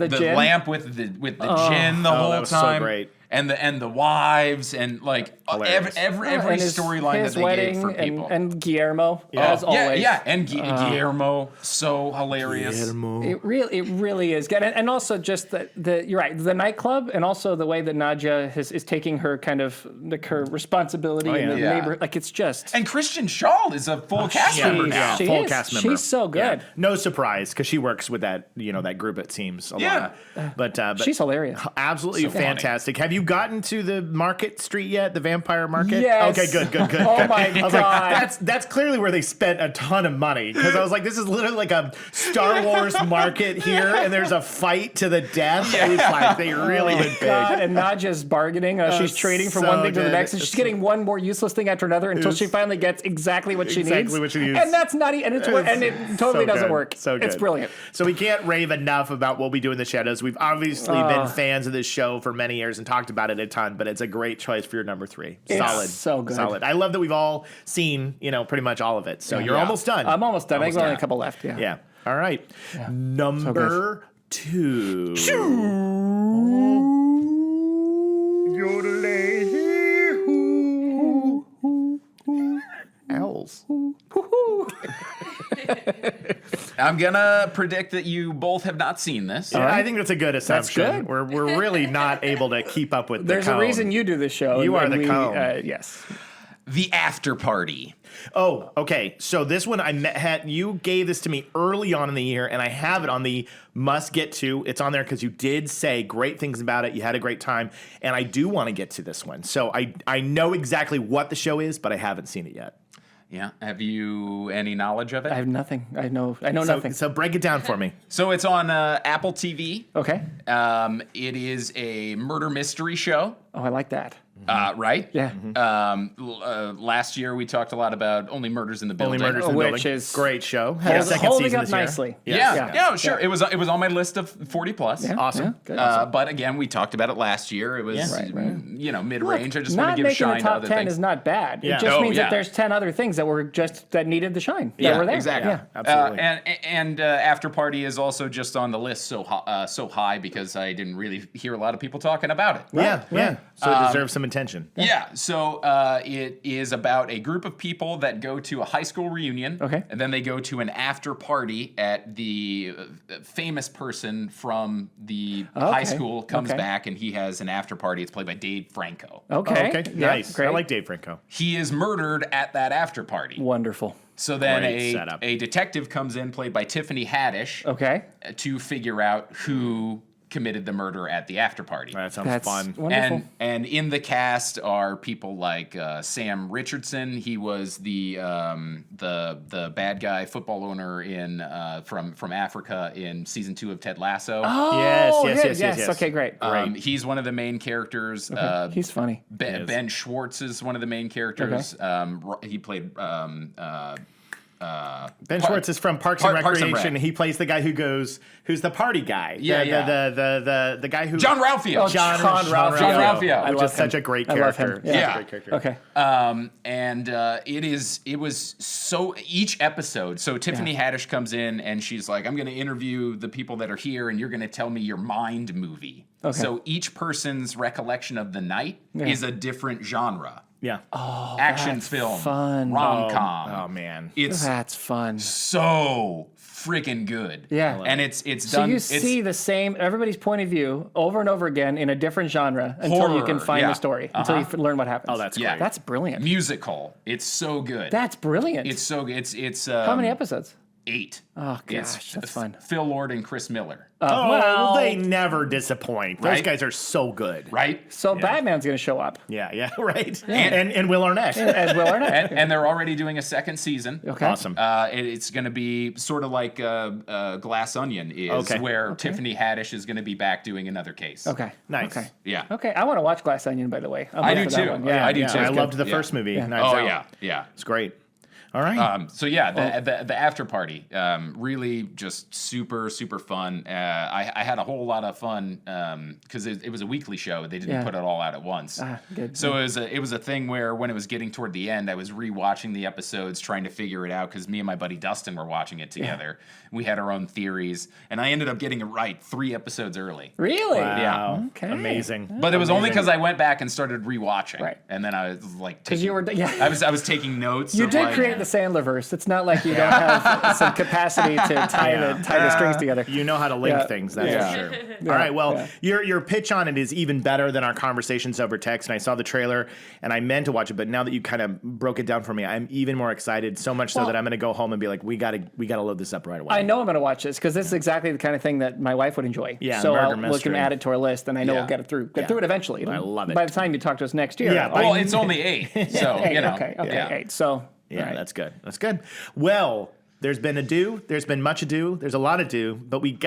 gin? lamp with the gin the whole that was so time. great. and the wives and like Hilarious. every And his storyline that they wedding gave for people. and Guillermo, as always. And Guillermo, so hilarious. It really is good, and also just the you're right, the nightclub, and also the way that Nadja is taking her kind of like her responsibility in the neighborhood. Like it's just. And Christian Shaw is a full cast member now. She full is. cast member. She's so good. Yeah. No surprise, because she works with that that group. It seems a lot. But She's hilarious. absolutely fantastic. Have you gotten to the Market Street yet? The Vampire Market? Yes. Okay, good. Oh my I was God. like, that's clearly where they spent a ton of money, because I was like, this is literally like a Star Wars market here, and there's a fight to the death. It was like they really went big. God, and Nadja's bargaining. She's trading from so one thing to the good. next, and she's getting one more useless thing after another until she finally gets exactly what she needs. Exactly what she needs. And that's not, and it's and it totally So doesn't good. work. So good. It's brilliant. So we can't rave enough about what we do in the shadows. We've obviously been fans of this show for many years and talked about it a ton, but it's a great choice for your number 3. It's Solid. so good. Solid. I love that we've all seen, pretty much all of it. So you're almost done. I'm almost done. I think there's only a couple left. Yeah. Yeah. All right. Number 2. Owls. I'm gonna predict that you both have not seen this. Yeah, I think that's a good assumption. good. We're really not able to keep up with There's the a cone. reason you do this show. You are and the we, cone. Yes. The After Party. Oh, okay. So this one you gave this to me early on in the year, and I have it on the must get to. It's on there because you did say great things about it. You had a great time, and I do want to get to this one. So I know exactly what the show is, but I haven't seen it yet. Yeah. Have you any knowledge of it? I have nothing. I know nothing. So break it down for me. So it's on Apple TV. Okay. It is a murder mystery show. Oh, I like that. Right? Yeah. Last year we talked a lot of Only Murders in the Building. Only Murders in the Which Building. is Great show. Had a second holding season up this year. nicely. Yeah, sure. It was on my list of 40 plus. Yeah, Awesome. yeah, good. But again, we talked about it last year. It was mid-range. I just want Not to give making shine the to top other 10 things. is not bad. Yeah. It just Oh, means yeah. that there's 10 other things that needed the shine. That were there. Exactly. Yeah. Absolutely. And After Party is also just on the list so high because I didn't really hear a lot of people talking about it. Yeah. So it deserves some attention. Yeah, so it is about a group of people that go to a high school reunion. Okay. And then they go to an after party at the famous person from the high school comes back and he has an after party. It's played by Dave Franco. Okay. Okay. Yeah, Nice. Great. I like Dave Franco. He is murdered at that after party. Wonderful. So then Great setup. a detective comes in, played by Tiffany Haddish, Okay. to figure out who committed the murder at the after party. That sounds That's fun. wonderful. And in the cast are people like Sam Richardson. He was the bad guy football owner in from Africa in season 2 of Ted Lasso. Oh, Yes. Okay, great. He's one of the main characters. He's funny. Ben Schwartz is one of the main characters. He played. Ben Schwartz is from Parks and Parks and Recreation. Rec. He plays the guy who's the party guy. Yeah, The guy who John Ralphio. John Ralphio. Ralphio. which love is such him. a great I love character. him. Such Yeah. a great character. Okay. And it was so each episode. So Tiffany Haddish comes in and she's like, I'm going to interview the people that are here, and you're going to tell me your mind movie. Okay. So each person's recollection of the night is a different genre. Yeah. Action that's film, fun. rom-com. Oh man. It's That's fun. so freaking good. Yeah. And it's So done. you it's see the same everybody's point of view over and over again in a different genre until you can Horror, find yeah. the story, until you learn what happens. Oh, that's Yeah. great. That's brilliant. musical. It's so good. That's brilliant. It's so good. It's How many episodes? 8. Oh It's gosh, that's fun. Phil Lord and Chris Miller. Oh, well- they never disappoint. Those Right? guys are so good. Right? So Batman's going to show up Yeah, right. And Will Arnett. as Will Arnett. And they're already doing a second season. Okay. Awesome. It's going to be sort of like Glass Onion is, Okay. where Tiffany Haddish is going to be back doing another case. Okay. Nice. Okay. Yeah. Okay. I want to watch Glass Onion, by the way. I'm I up do for that too. one. Yeah, I do Yeah, too. I It's loved good. the first movie. Yeah. Knives Oh, Out. yeah. It's great. All right. So yeah, the after party, really just super fun. I had a whole lot of fun because it was a weekly show. They didn't put it all out at once. Good. So it was a thing where when it was getting toward the end, I was rewatching the episodes, trying to figure it out because me and my buddy Dustin were watching it together. We had our own theories, and I ended up getting it right 3 episodes early. Really? Wow. Yeah. Okay. Amazing. But it was only because I went back and started rewatching, Right. and then I was like, Because you were, I was taking notes. You of, did like, create the Sandlerverse. It's not like you don't have some capacity to tie the strings together. You know how to link Yeah. things, that's Yeah. for sure. All right, well, Yeah. your pitch on it is even better than our conversations over text, and I saw the trailer, and I meant to watch it, but now that you kind of broke it down for me, I'm even more excited, so much so that I'm going to go home and be like, we gotta load this up right away. I know I'm going to watch this because this is exactly the kind of thing that my wife would enjoy. Yeah, so murder I'll look mystery. and add it to our list, and I know Yeah. we'll get through Yeah. it eventually. I love it. By the time you talk to us next year. Yeah, Well, it's only 8, so Eight, you know. okay, yeah. 8. So Yeah, all right. that's good. That's good. Well, there's been there's been much ado, there's a lot ado, but we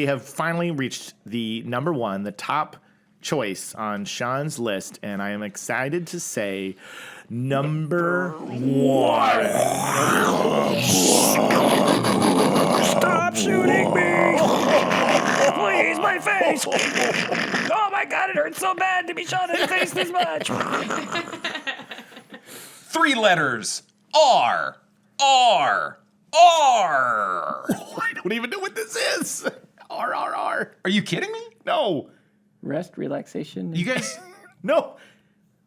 have finally reached the number 1, the top choice on Shawn's list, and I am excited to say number 1. Stop shooting me! Please, my face! Oh my God, it hurts so bad to be shot in the face this much. 3 letters. R. I don't even know what this is. R. Are you kidding me? No. Rest, relaxation. You guys No.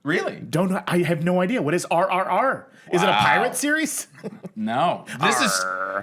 really? Don't know. I have no idea. What is RRR? Is it a Wow. pirate series? No.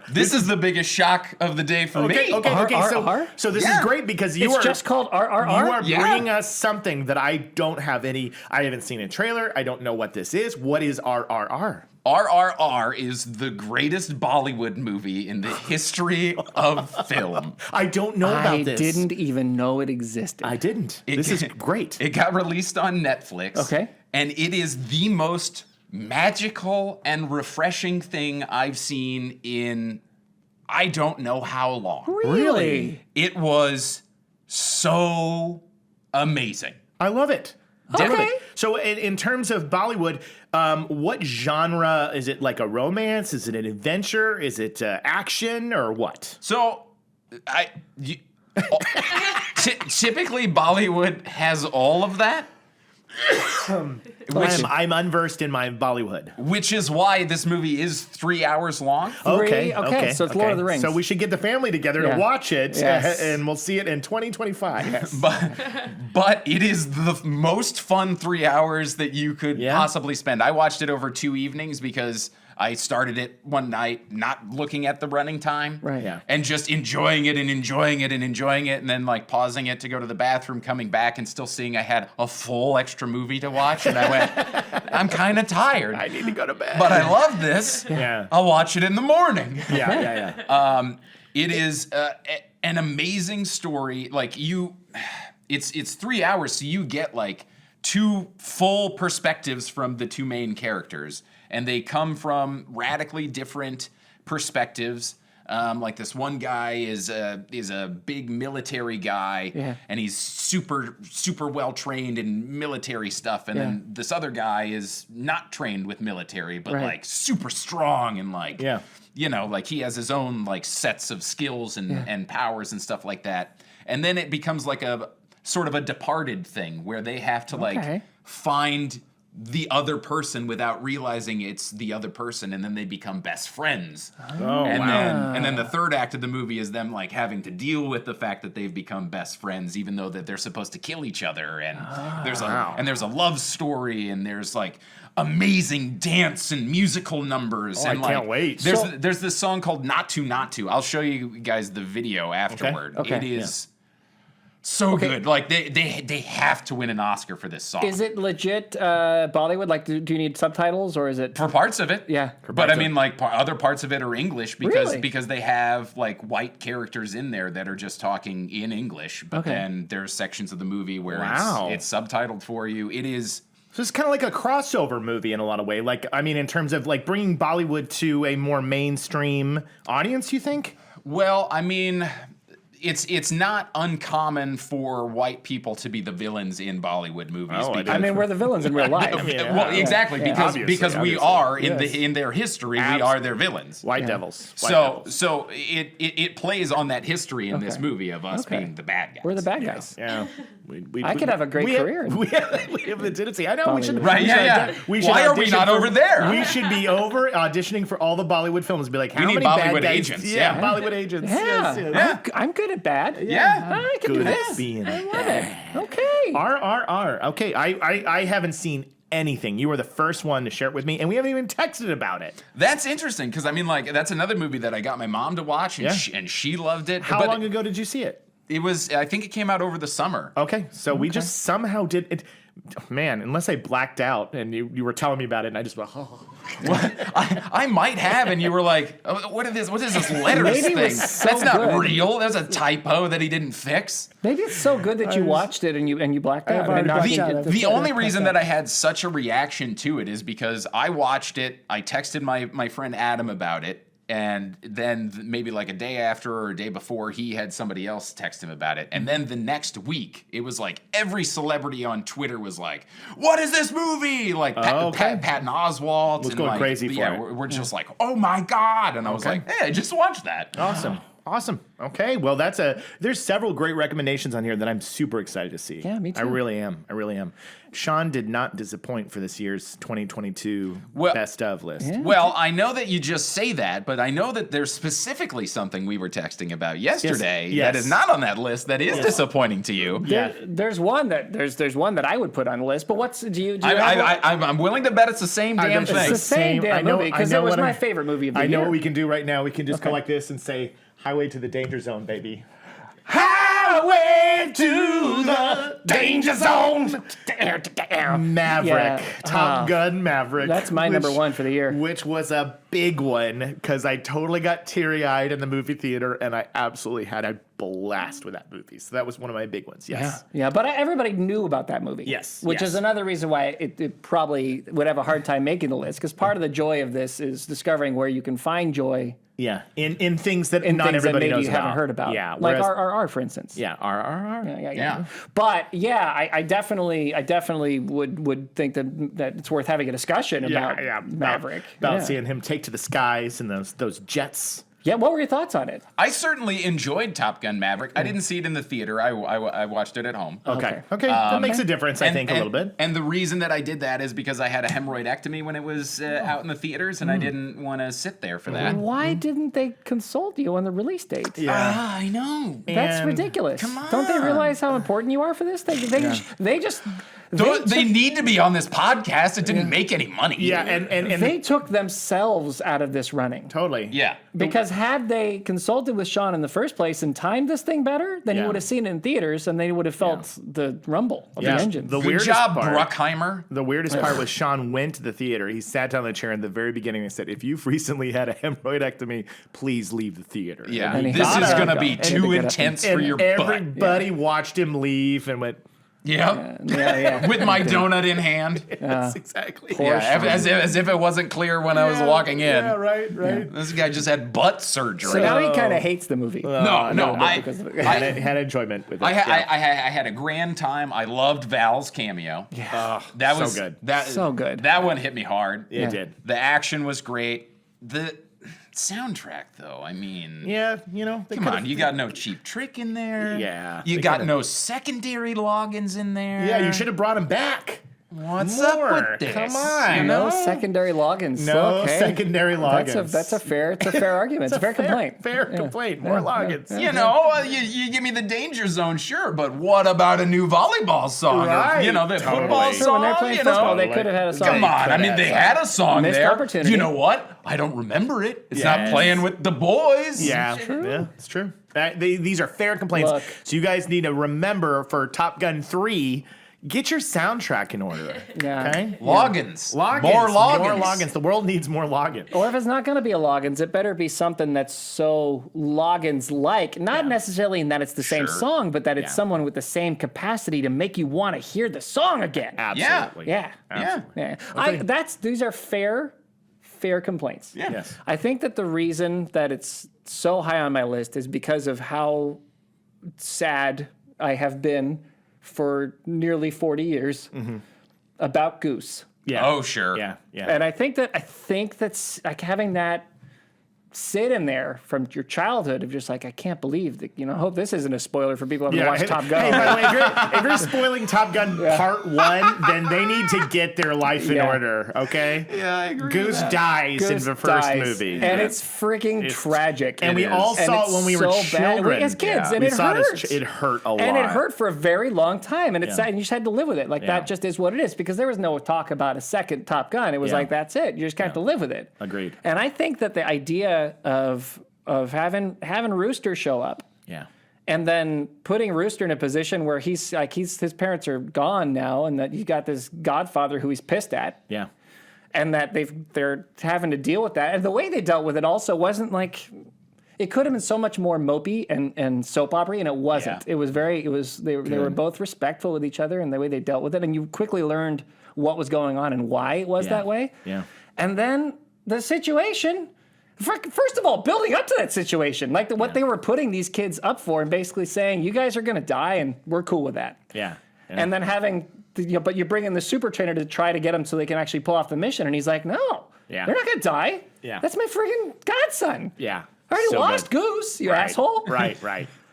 This is the biggest shock of the day for me. Okay. RRR? So this Yeah. is great because you It's are just called RRR? You are Yeah. bringing us something that I don't have any. I haven't seen a trailer. I don't know what this is. What is RRR? RRR is the greatest Bollywood movie in the history of film. I don't know about I this. didn't even know it existed. I didn't. This is great. It got released on Netflix. Okay. And it is the most magical and refreshing thing I've seen in I don't know how long. Really? It was so amazing. I love it. Okay. So in terms of Bollywood, what genre is it? Like a romance? Is it an adventure? Is it action or what? So, typically Bollywood has all of that, I'm unversed in my Bollywood. which is why this movie is 3 hours long. Okay, so it's Lord of the Rings. So we should get the family together Yeah. to watch it, Yes. and we'll see it in 2025. But it is the most fun 3 hours that you could Yeah. possibly spend. I watched it over 2 evenings because I started it one night, not looking at the running time, Right. Yeah. and just enjoying it and enjoying it and enjoying it, and then like pausing it to go to the bathroom, coming back, and still seeing I had a full extra movie to watch, and I went, I'm kind of tired, I need to go to bed. but I love this. Yeah. I'll watch it in the morning. Yeah. It is an amazing story. Like it's 3 hours, so you get like 2 full perspectives from the 2 main characters, and they come from radically different perspectives. Like this one guy is a big military guy, and he's super well trained in military stuff, and then this other guy is not trained with military, but like super strong and like you know, like he has his own like sets of skills and powers and stuff like that. And then it becomes like a sort of a Departed thing where they have to like find the other person without realizing it's the other person, and then they become best friends. And then the third act of the movie is them like having to deal with the fact that they've become best friends, even though that they're supposed to kill each other. And there's a love story, and there's like amazing dance and musical numbers. And I can't wait. There's this song called Not To. I'll show you guys the video afterward. Okay. It is so good. Like they have to win an Oscar for this song. Is it legit Bollywood? Like, do you need subtitles, or is it? For parts of it, Yeah. But I mean, like other parts of it are English Really? because they have like white characters in there that are just talking in English. But then there's sections of the movie where it's subtitled for you. It is. So it's kind of like a crossover movie in a lot of ways. Like, I mean, in terms of like bringing Bollywood to a more mainstream audience, you think? Well, I mean, it's not uncommon for white people to be the villains in Bollywood movies. Oh, because, I mean, we're the villains in real life. well, exactly, Obviously, because we obviously. are in their history, we are their villains. White devils. White So devils. so it plays on that history in this movie of us being the bad guys. We're the bad guys. Yeah. I could have a great career. We have the tendency. I know we should. Bollywood. Right, we yeah, should yeah. we should Why are we audition not for- over there? We should be over auditioning for all the Bollywood films. Be like, how need many Bollywood bad guys? agents, Yeah, yeah. Bollywood agents. Yeah, Yes, I'm good at bad. Yeah. I can do Good this. at being I love it. Okay. R. Okay, I haven't seen anything. You were the first one to share it with me, and we haven't even texted about it. That's interesting because I mean, like, that's another movie that I got my mom to watch, and, Yeah. she loved it. How but long ago did you see it? It was. I think it came out over the summer. Okay, so we just somehow did it. Man, unless I blacked out and you were telling me about it, and I just went, oh. I might have, and you were like, oh, "What is this letters Maybe it thing? was so That's not good. real. That's a typo that he didn't fix." Maybe it's so good that you watched it and you blacked out. already I mean, blacked out. The only reason that I had such a reaction to it is because I watched it. I texted my friend Adam about it, and then maybe like a day after or a day before, he had somebody else text him about it. And then the next week, it was like every celebrity on Twitter was like, "What is this movie?" Like Patton Oswalt Was and going like, crazy for yeah, it. we're just like, "Oh my god!" And I was like, "Hey, I just watched that." Awesome. Okay. Well, there's several great recommendations on here that I'm super excited to see. Yeah, me too. I really am. Shawn did not disappoint for this year's 2022 Well- best of list. Well, I know that you just say that, but I know that there's specifically something we were texting about yesterday Yes. that is not on that list that is disappointing to you. There's one that I would put on the list. But do you have one? I'm willing to bet it's the same damn It's thing. the same damn movie because it was my favorite movie of the year. I know what we can do right now. We can just go like this and say, "Highway to the Danger Zone, baby." Highway to the danger zone. Maverick. Yeah. Top Gun Maverick. That's my number one for the year. Which was a big one because I totally got teary-eyed in the movie theater and I absolutely had a blast with that movie. So that was one of my big ones. Yes. Yeah, but everybody knew about that movie. Yes, Which yes. is another reason why it probably would have a hard time making the list because part of the joy of this is discovering where you can find joy Yeah. In things that in not things that everybody maybe knows you about. haven't heard about. Yeah. Like whereas- RRR, for instance. Yeah. RRR. Yeah. But yeah, I definitely would think that it's worth having a discussion about Maverick. About seeing him take to the skies and those jets. Yeah, what were your thoughts on it? I certainly enjoyed Top Gun Maverick. I didn't see it in the theater. I watched it at home. Okay. That makes a difference, I think, a little bit. And the reason that I did that is because I had a hemorrhoidectomy when it was out in the theaters, and I didn't want to sit there for that. Why didn't they consult you on the release date? Ah, I know. That's And- ridiculous. Come on. Don't they realize how important you are for this? They need to be on this podcast. It didn't make any money. Yeah. And They took themselves out of this running. totally. Yeah. Because had they consulted with Shawn in the first place and timed this thing better, then he Yeah. would have seen it in theaters and they would have felt the rumble of Yeah. the engine. The Good weirdest job, part- Bruckheimer. The weirdest part was Shawn went to the theater. He sat down in the chair in the very beginning and said, "If you've recently had a hemorrhoidectomy, please leave the theater." Yeah. And he This thought is of going to it. be And he too picked it up. intense And for your butt. everybody watched him leave and went, Yep. Yeah. With my donut in hand. "Yes, exactly." Yeah, as if it wasn't clear when I was walking in. Yeah, right. This guy just had butt surgery. So now he kind of hates the movie. no, because of it. Had enjoyment with it. I had a grand time. I loved Val's cameo. Yeah. That so was good. So good. That one hit me hard. It did. The action was great. The soundtrack, though, I mean, Yeah, they come could've- on, you got no Cheap Trick in there. Yeah, you they got could've- no secondary logins in there. Yeah, you should have brought him back. What's More. up with this? Come on. You No know? secondary logins. No Okay. secondary logins. That's a fair argument. It's a fair complaint. Fair complaint. More logins. You know, you give me the Danger Zone, sure, but what about a new volleyball song? Right. Or, the Totally. football Sure, song? when they're playing you football, know? they could have had a song. Come on, I mean, they had a song Missed there. opportunity. You know what? I don't remember it. It's not Yes. playing with the boys. Yeah, it's true. These are fair complaints. Look. So you guys need to remember for Top Gun 3, get your soundtrack in order. Yeah. Okay? Logins. Logins. More logins. More logins. The world needs more logins. Or if it's not going to be a logins, it better be something that's so logins-like. Not necessarily in that it's the same Sure. song, but that it's Yeah. someone with the same capacity to make you want to hear the song again. Absolutely. Yeah. Yeah. Yeah. These are fair complaints. Yeah. Yes. I think that the reason that it's so high on my list is because of how sad I have been for nearly 40 years about Goose. Yeah. Oh, sure. Yeah. Yeah. And I think that's like having that sit in there from your childhood of just like, I can't believe that, I hope this isn't a spoiler for people who haven't watched Top Gun. Hey, by the way, if you're spoiling Top Gun Part 1, then they need to get their life in order, okay? Yeah, I agree. Goose dies in Goose the first dies, movie. and it's freaking tragic. And we is. all And saw it's it when we were so bad. children. As kids, and we it saw hurt. it hurt a lot. And it hurt for a very long time, and it's sad, and you just had to live with it. Like, Yeah. that just is what it is, because there was no talk about a second Top Gun. It was Yeah. like, that's it. You just kind of have to live with it. Agreed. And I think that the idea of having Rooster show up, Yeah. and then putting Rooster in a position where his parents are gone now, and that you got this godfather who he's pissed at, Yeah. and that they're having to deal with that. And the way they dealt with it also wasn't like, it could have been so much more mopey and soap opera, and it wasn't. Yeah. They were both respectful with each other and the way they dealt with it, and you quickly learned what was going on and why it was that way. Yeah. And then the situation. First of all, building up to that situation, like what they were putting these kids up for, and basically saying, "You guys are going to die, and we're cool with that." Yeah. And then but you bring in the super trainer to try to get them so they can actually pull off the mission, and he's like, "No, Yeah. they're not going to die. Yeah. That's my freaking godson. Yeah. I already So lost good. Goose, you Right. asshole." Right.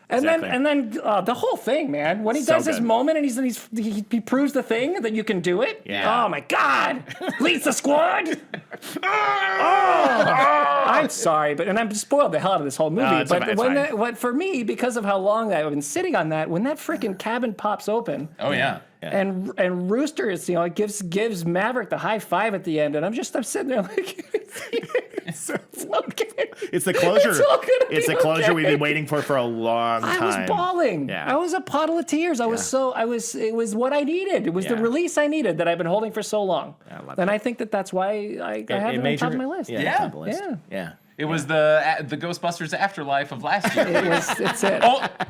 And Exactly. then the whole thing, man. When he So does his good. moment and he proves the thing that you can do it. Yeah. Oh my God! Leads the squad. I'm sorry, but I'm spoiled the hell out of this whole movie. No, it's but fine, it's when fine. what for me, because of how long I've been sitting on that, when that freaking cabin pops open. Oh, yeah. And Rooster is, it gives Maverick the high five at the end, and I'm sitting there like, it's okay. It's the closure. It's all gonna It's be the closure okay. we've been waiting for a long time. I was bawling. Yeah. I was a puddle of tears. It was what I needed. It was the Yeah. release I needed that I've been holding for so long. I love And it. I think that's why I have it on top of my list. Yeah. Yeah. Top of the list. Yeah. It was the Ghostbusters Afterlife of last year. It's it.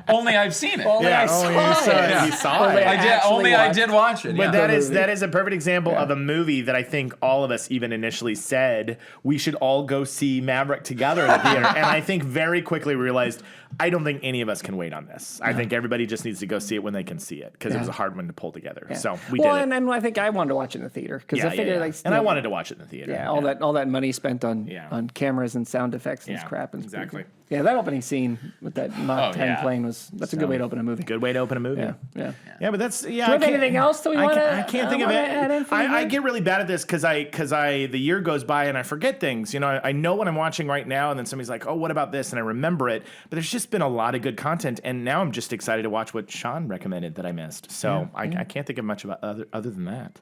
Only I've seen it. Only I you saw saw it. it. You saw Only it. I did. actually Only I watched- did watch it. But Yeah. that is a perfect example of a movie that I think all of us even initially said we should all go see Maverick together at the theater. And I think very quickly realized I don't think any of us can wait on this. I think everybody just needs to go see it when they can see it because it was a hard one to pull together. So we did it. And I think I wanted to watch it in the theater because I figured And I wanted to watch it in the theater. all that money spent on Yeah. on cameras and sound effects and Yeah, crap and exactly. Yeah, that opening scene with that Mach 10 yeah. plane that's a good way to open a movie. Good way to open a movie. Yeah. Yeah, but that's Do you have anything else that we want to? I can't think of add in it. for you I here? get really bad at this because the year goes by and I forget things. I know what I'm watching right now, and then somebody's like, "Oh, what about this?" and I remember it. But there's just been a lot of good content, and now I'm just excited to watch what Shawn recommended that I missed. So I can't think of much about other than that.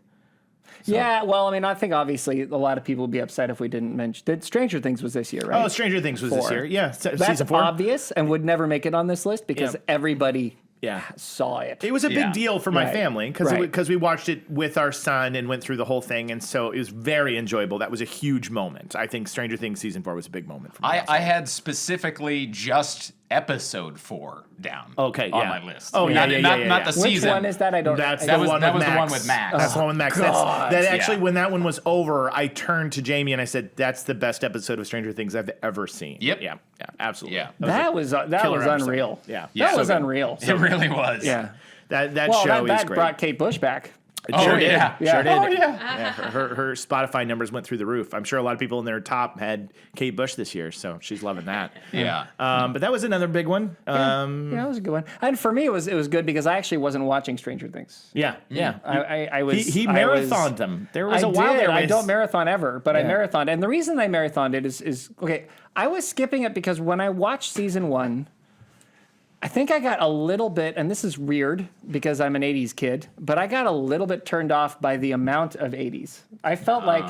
Yeah, well, I mean, I think obviously a lot of people would be upset if we didn't mention that Stranger Things was this year, right? Oh, Stranger Things was this 4. year. Yeah, That's season 4. obvious and would never make it on this list because Yeah. everybody Yeah. saw it. It was a Yeah. big deal for my Right. family Right. because we watched it with our son and went through the whole thing, and so it was very enjoyable. That was a huge moment. I think Stranger Things season 4 was a big moment for me. I had specifically just episode 4 down. Okay, on yeah. my list. Oh, yeah, not, yeah. not the Which season. one is that? I don't. That's I the don't- one that with was the Max. one with Max. That's the one with Max. God. That actually, Yeah. when that one was over, I turned to Jamie and I said, "That's the best episode of Stranger Things I've ever seen." Yep. Yeah. Absolutely. Yeah. That was killer episode. unreal. Yeah. Yeah. That was So good. unreal. It really was. Yeah. That Well, show that is great. brought Kate Bush back. It Oh, sure did. yeah. Yeah. Sure did. Oh, yeah. Yeah, her Spotify numbers went through the roof. I'm sure a lot of people in their top had Kate Bush this year, so she's loving that. Yeah. But that was another big one. Yeah, that was a good one. And for me, it was good because I actually wasn't watching Stranger Things. Yeah. I was. He I was- marathoned them. There was I a while did. there. I was- don't marathon ever, but I Yeah. marathoned. And the reason I marathoned it is okay. I was skipping it because when I watched season 1, I think I got a little bit, and this is weird because I'm an 80s kid, but I got a little bit turned off by the amount of 80s. I felt like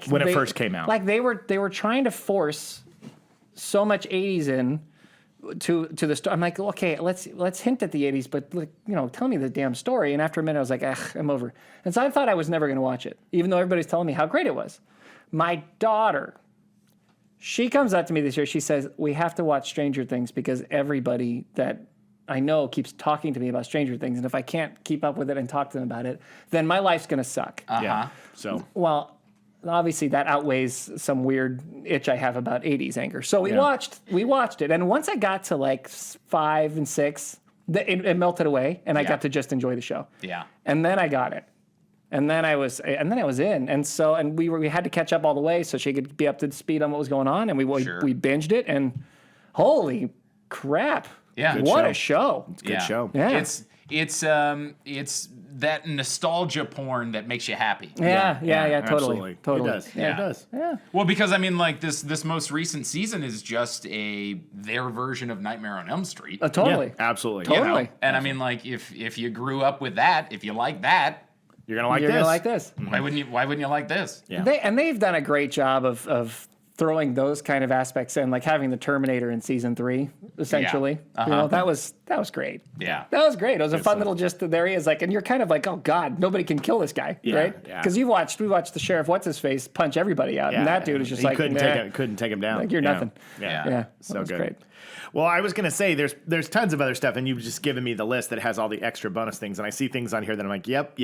When it first came out. like they were trying to force so much 80s in to the story. I'm like, okay, let's hint at the 80s, but tell me the damn story. And after a minute, I was like, I'm over. And so I thought I was never going to watch it, even though everybody's telling me how great it was. My daughter, she comes up to me this year. She says, we have to watch Stranger Things because everybody that I know keeps talking to me about Stranger Things. And if I can't keep up with it and talk to them about it, then my life's going to suck. Yeah. So Well, obviously that outweighs some weird itch I have about 80s anger. So we watched it. And once I got to like 5 and 6, it melted away and I got to just enjoy the show. Yeah. And then I got it. And then I was in. And we had to catch up all the way so she could be up to speed on what was going on. And we binged it and holy crap. Yeah. What a show. Good show. Yeah. It's that nostalgia porn that makes you happy. Yeah, Absolutely. totally. It does. Yeah. It does. Yeah. Well, because I mean, like this most recent season is just their version of Nightmare on Elm Street. Totally. Yeah, absolutely. Totally. You know? And I mean, like if you grew up with that, if you like that, You're gonna like You're this. gonna like this. why wouldn't you like this? Yeah. They've done a great job of throwing those kind of aspects in, like having the Terminator in season 3, essentially. Yeah. You know, that was great. Yeah. That was great. It was a fun little there he is, like, and you're kind of like, oh God, nobody can kill this guy, right? Yeah. Because we watched the sheriff what's his face punch everybody out, and that dude is just he like couldn't nah. take him down. Like, you're nothing. Yeah. Yeah, So that was good. great. Well, I was gonna say there's tons of other stuff, and you've just given me the list that has all the extra bonus things, and I see things on here that I'm like, yep.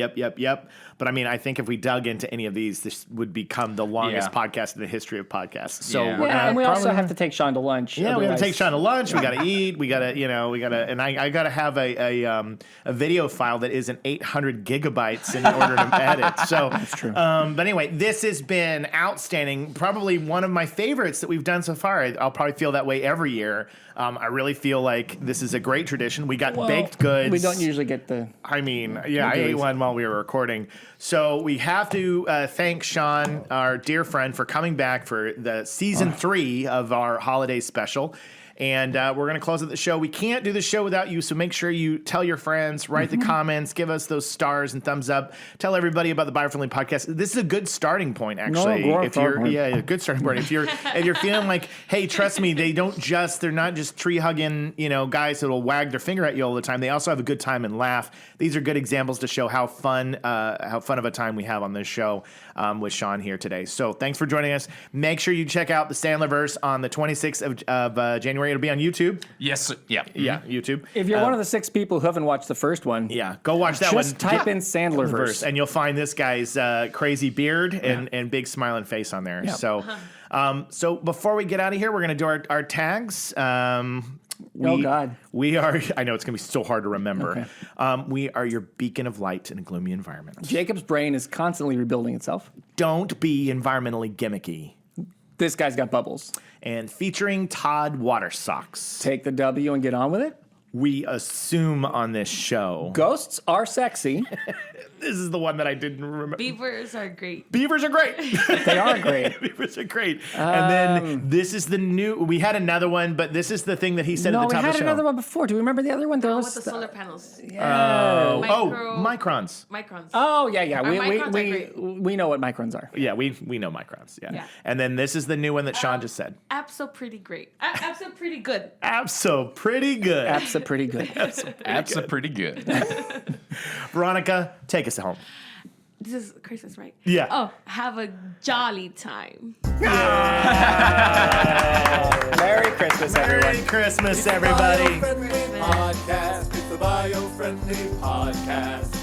But I mean, I think if we dug into any of these, this would become the longest podcast in the history of podcasts. So Yeah. we're Yeah, gonna and we also probably- have to take Shawn to lunch. Yeah, we gotta otherwise- take Shawn to lunch. We gotta eat. We gotta, and I gotta have a video file that isn't 800 gigabytes in order to edit. So that's true. But anyway, this has been outstanding. Probably one of my favorites that we've done so far. I'll probably feel that way every year. I really feel like this is a great tradition. We got baked goods. We don't usually get the. I mean, yeah, I ate goodies. one while we were recording. So we have to thank Shawn, our dear friend, for coming back for the season 3 of our holiday special. And we're going to close out the show. We can't do the show without you, so make sure you tell your friends, write the comments, give us those stars and thumbs up. Tell everybody about the Biofriendly Podcast. This is a good starting point, actually. great starting point. A good starting point. If you're feeling like, hey, trust me, they're not just tree hugging, guys that'll wag their finger at you all the time. They also have a good time and laugh. These are good examples to show how fun of a time we have on this show with Shawn here today. So thanks for joining us. Make sure you check out the Sandlerverse on the 26th of January. It'll be on YouTube. Yes. Yeah. Yeah, YouTube. If you're one of the 6 people who haven't watched the first one, Yeah, go watch that one. just type in Sandlerverse. And you'll find this guy's crazy beard and big smiling face on there. So, so before we get out of here, we're gonna do our tags. God. We are. I know it's gonna be so hard to remember. We are your beacon of light in a gloomy environment. Jacob's brain is constantly rebuilding itself. Don't be environmentally gimmicky. This guy's got bubbles. And featuring Todd Water Socks. Take the W and get on with it. We assume on this show. Ghosts are sexy. This is the one that I didn't remember. Beavers are great. Beavers are great. They are great. Beavers are great. And then this is the new. We had another one, but this is the thing that he said No, at the we top had of the show. another one before. Do we remember the other one? There Oh, was with the solar panels. Microns. Microns. Oh yeah. Our microns are great. We know what microns are. Yeah, we know microns. Yeah. Yeah. And then this is the new one that Shawn just said. Abso pretty great. Abso pretty good. Abso pretty good. Absa pretty good. That's pretty good. Veronica, take us home. This is Christmas, right? Yeah. Oh, have a jolly time. Merry Christmas, everyone. Merry Christmas, everybody. Biofriendly Podcast. It's the Biofriendly Podcast.